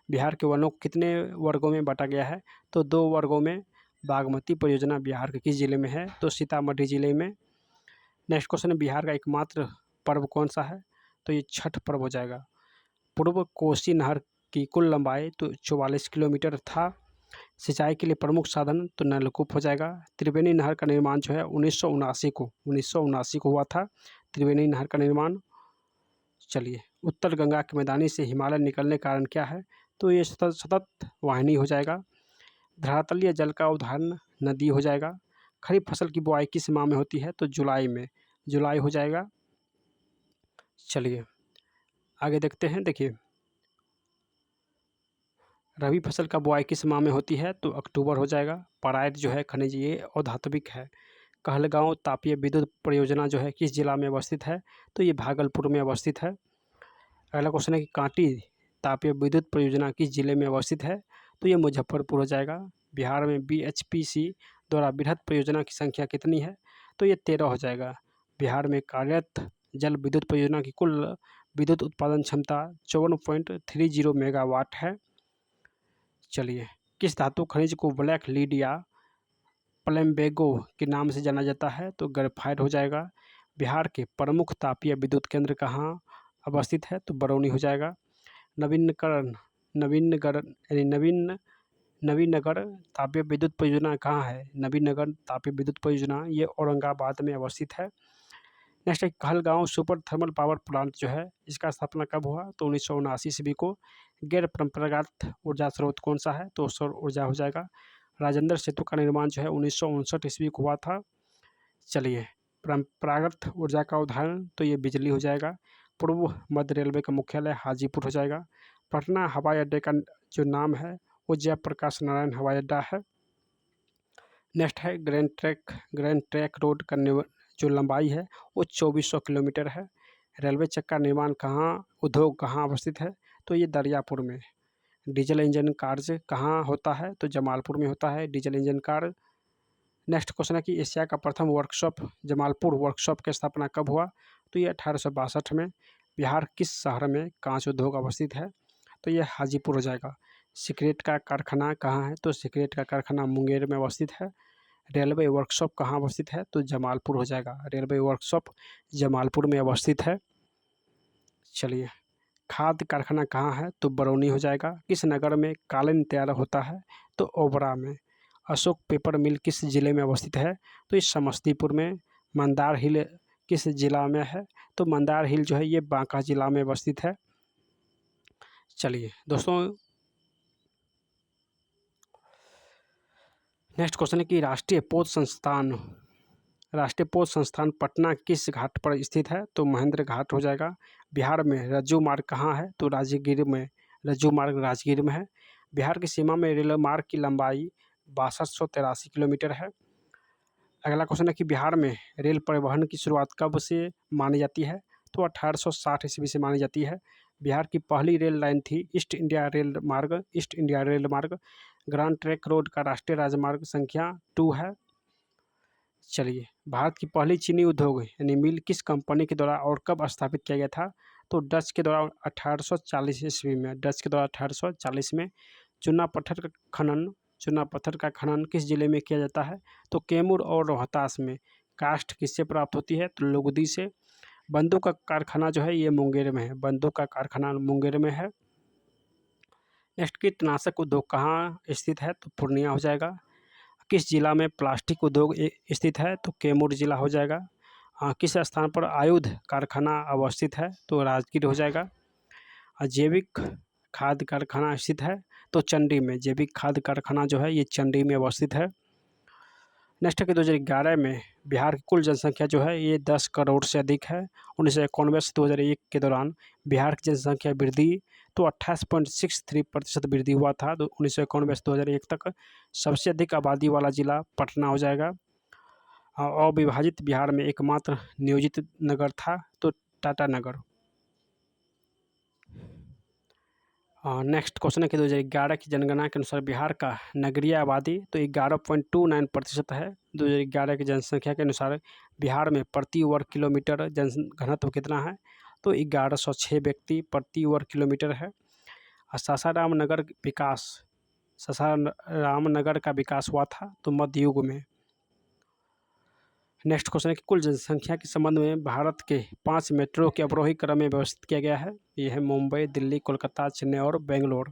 बिहार के वनों को कितने वर्गों में बांटा गया है? तो 2 वर्गों में। बागमती परियोजना बिहार के किस जिले में है? तो सीतामढ़ी जिले में। नेक्स्ट क्वेश्चन है बिहार का एकमात्र पर्व कौन सा है? तो ये छठ पर्व हो जाएगा। पूर्व कोसी नहर की कुल लंबाई तो 44 किलोमीटर था। सिंचाई के लिए प्रमुख साधन तो नलकूप हो जाएगा। त्रिवेणी नहर का निर्माण जो है 1979 को हुआ था, त्रिवेणी नहर का निर्माण। चलिए उत्तर गंगा के मैदानी से हिमालय निकलने का कारण क्या है? तो ये सतत वाहिनी हो जाएगा। धरातलीय जल का उदाहरण नदी हो जाएगा। खरीफ फसल की बुआई किस माह में होती है? तो जुलाई में, जुलाई हो जाएगा। चलिए आगे देखते हैं। देखिए रबी फसल का बुआई किस माह में होती है? तो अक्टूबर हो जाएगा। पराइट जो है खनिज ये अधात्विक है। कहलगांव तापीय विद्युत परियोजना जो है किस जिला में अवस्थित है? तो ये भागलपुर में अवस्थित है। अगला क्वेश्चन है कि कांटी तापीय विद्युत परियोजना किस जिले में अवस्थित है? तो ये मुजफ्फरपुर हो जाएगा। बिहार में BHPC द्वारा वृहद परियोजना की संख्या कितनी है? तो ये 13 हो जाएगा। बिहार में कार्यरत जल विद्युत परियोजना की कुल विद्युत उत्पादन क्षमता 54.30 मेगावाट है। चलिए किस धातु खनिज को ब्लैक लीड या प्लम्बेगो के नाम से जाना जाता है? तो ग्रेफाइट हो जाएगा। बिहार के प्रमुख तापीय विद्युत केंद्र कहाँ अवस्थित है? तो बरौनी हो जाएगा। नवीनकरण नवीनकरण यानी नवीनगर तापीय विद्युत परियोजना कहाँ है? नवीनगर तापीय विद्युत परियोजना ये औरंगाबाद में अवस्थित है। नेक्स्ट है Kahalgaon super thermal power plant जो है इसका स्थापना कब हुआ? तो 1979 ईस्वी को। गैर परंपरागत ऊर्जा स्रोत कौन सा है? तो सौर ऊर्जा हो जाएगा। राजेंद्र सेतु का निर्माण जो है 1959 ईस्वी को हुआ था। चलिए परंपरागत ऊर्जा का उदाहरण तो ये बिजली हो जाएगा। पूर्व मध्य रेलवे का मुख्यालय हाजीपुर हो जाएगा। पटना हवाई अड्डे का जो नाम है वो जयप्रकाश नारायण हवाई अड्डा है। नेक्स्ट है ग्रैंड ट्रैक रोड का जो लंबाई है वो 2400 किलोमीटर है। रेलवे चक्का का निर्माण उद्योग कहाँ अवस्थित है? तो ये दरियापुर में। डीजल इंजन कार्य कहाँ होता है? तो जमालपुर में होता है डीजल इंजन कार्य। नेक्स्ट क्वेश्चन है कि एशिया का प्रथम वर्कशॉप जमालपुर वर्कशॉप की स्थापना कब हुआ? तो ये 1862 में। बिहार किस शहर में कांच उद्योग अवस्थित है? तो ये हाजीपुर हो जाएगा। सिगरेट का कारखाना कहाँ है? तो सिगरेट का कारखाना मुंगेर में अवस्थित है। रेलवे वर्कशॉप कहाँ अवस्थित है? तो जमालपुर हो जाएगा। रेलवे वर्कशॉप जमालपुर में अवस्थित है। चलिए खाद कारखाना कहाँ है? तो बरौनी हो जाएगा। किस नगर में कालीन तैयार होता है? तो ओबरा में। अशोक पेपर मिल किस जिले में अवस्थित है? तो इस समस्तीपुर में। मंदार हिल किस जिला में है? तो मंदार हिल जो है ये बांका जिला में अवस्थित है। चलिए दोस्तों नेक्स्ट क्वेश्चन है कि राष्ट्रीय पोत संस्थान पटना किस घाट पर स्थित है? तो महेंद्र घाट हो जाएगा। बिहार में रज्जू मार्ग कहाँ है? तो राजगीर में। रज्जू मार्ग राजगीर में है। बिहार की सीमा में रेल मार्ग की लंबाई 6283 किलोमीटर है। अगला क्वेश्चन है कि बिहार में रेल परिवहन की शुरुआत कब से मानी जाती है? तो 1860 ईस्वी से मानी जाती है। बिहार की पहली रेल लाइन थी ईस्ट इंडिया रेल मार्ग। ग्रांड ट्रैंक रोड का राष्ट्रीय राजमार्ग संख्या 2 है। चलिए भारत की पहली चीनी उद्योग यानी मिल किस कंपनी के द्वारा और कब स्थापित किया गया था? तो डच के द्वारा 1840 ईस्वी में। डच के द्वारा 1840 में। चूना पत्थर का खनन किस जिले में किया जाता है? तो कैमूर और रोहतास में। कास्ट किससे प्राप्त होती है? तो लुगदी से। बंदूक का कारखाना जो है ये मुंगेर में है। बंदूक का कारखाना मुंगेर में है। नेक्स्ट कीटनाशक उद्योग कहाँ स्थित है? तो पूर्णिया हो जाएगा। किस जिला में प्लास्टिक उद्योग स्थित है? तो कैमूर जिला हो जाएगा। किस स्थान पर आयुध कारखाना अवस्थित है? तो राजगीर हो जाएगा। जैविक खाद कारखाना स्थित है? तो चंडी में। जैविक खाद कारखाना जो है ये चंडी में अवस्थित है। नेक्स्ट है कि 2011 में बिहार की कुल जनसंख्या जो है ये 10 करोड़ से अधिक है। 1991 से 2001 के दौरान बिहार की जनसंख्या वृद्धि तो 28.63% वृद्धि हुआ था। तो 1991 से 2001 तक सबसे अधिक आबादी वाला जिला पटना हो जाएगा। अविभाजित बिहार में एकमात्र नियोजित नगर था तो टाटा नगर। नेक्स्ट क्वेश्चन है कि 2011 की जनगणना के अनुसार बिहार का नगरीय आबादी तो 11.29% है। 2011 की जनसंख्या के अनुसार बिहार में प्रति वर्ग किलोमीटर जन घनत्व कितना है? तो 1106 व्यक्ति प्रति वर्ग किलोमीटर है। सासाराम नगर का विकास हुआ था तो मध्य युग में। नेक्स्ट क्वेश्चन है कि कुल जनसंख्या के संबंध में भारत के 5 मेट्रो के अवरोही क्रम में व्यवस्थित किया गया है। ये है मुंबई, दिल्ली, कोलकाता, चेन्नई और बेंगलोर।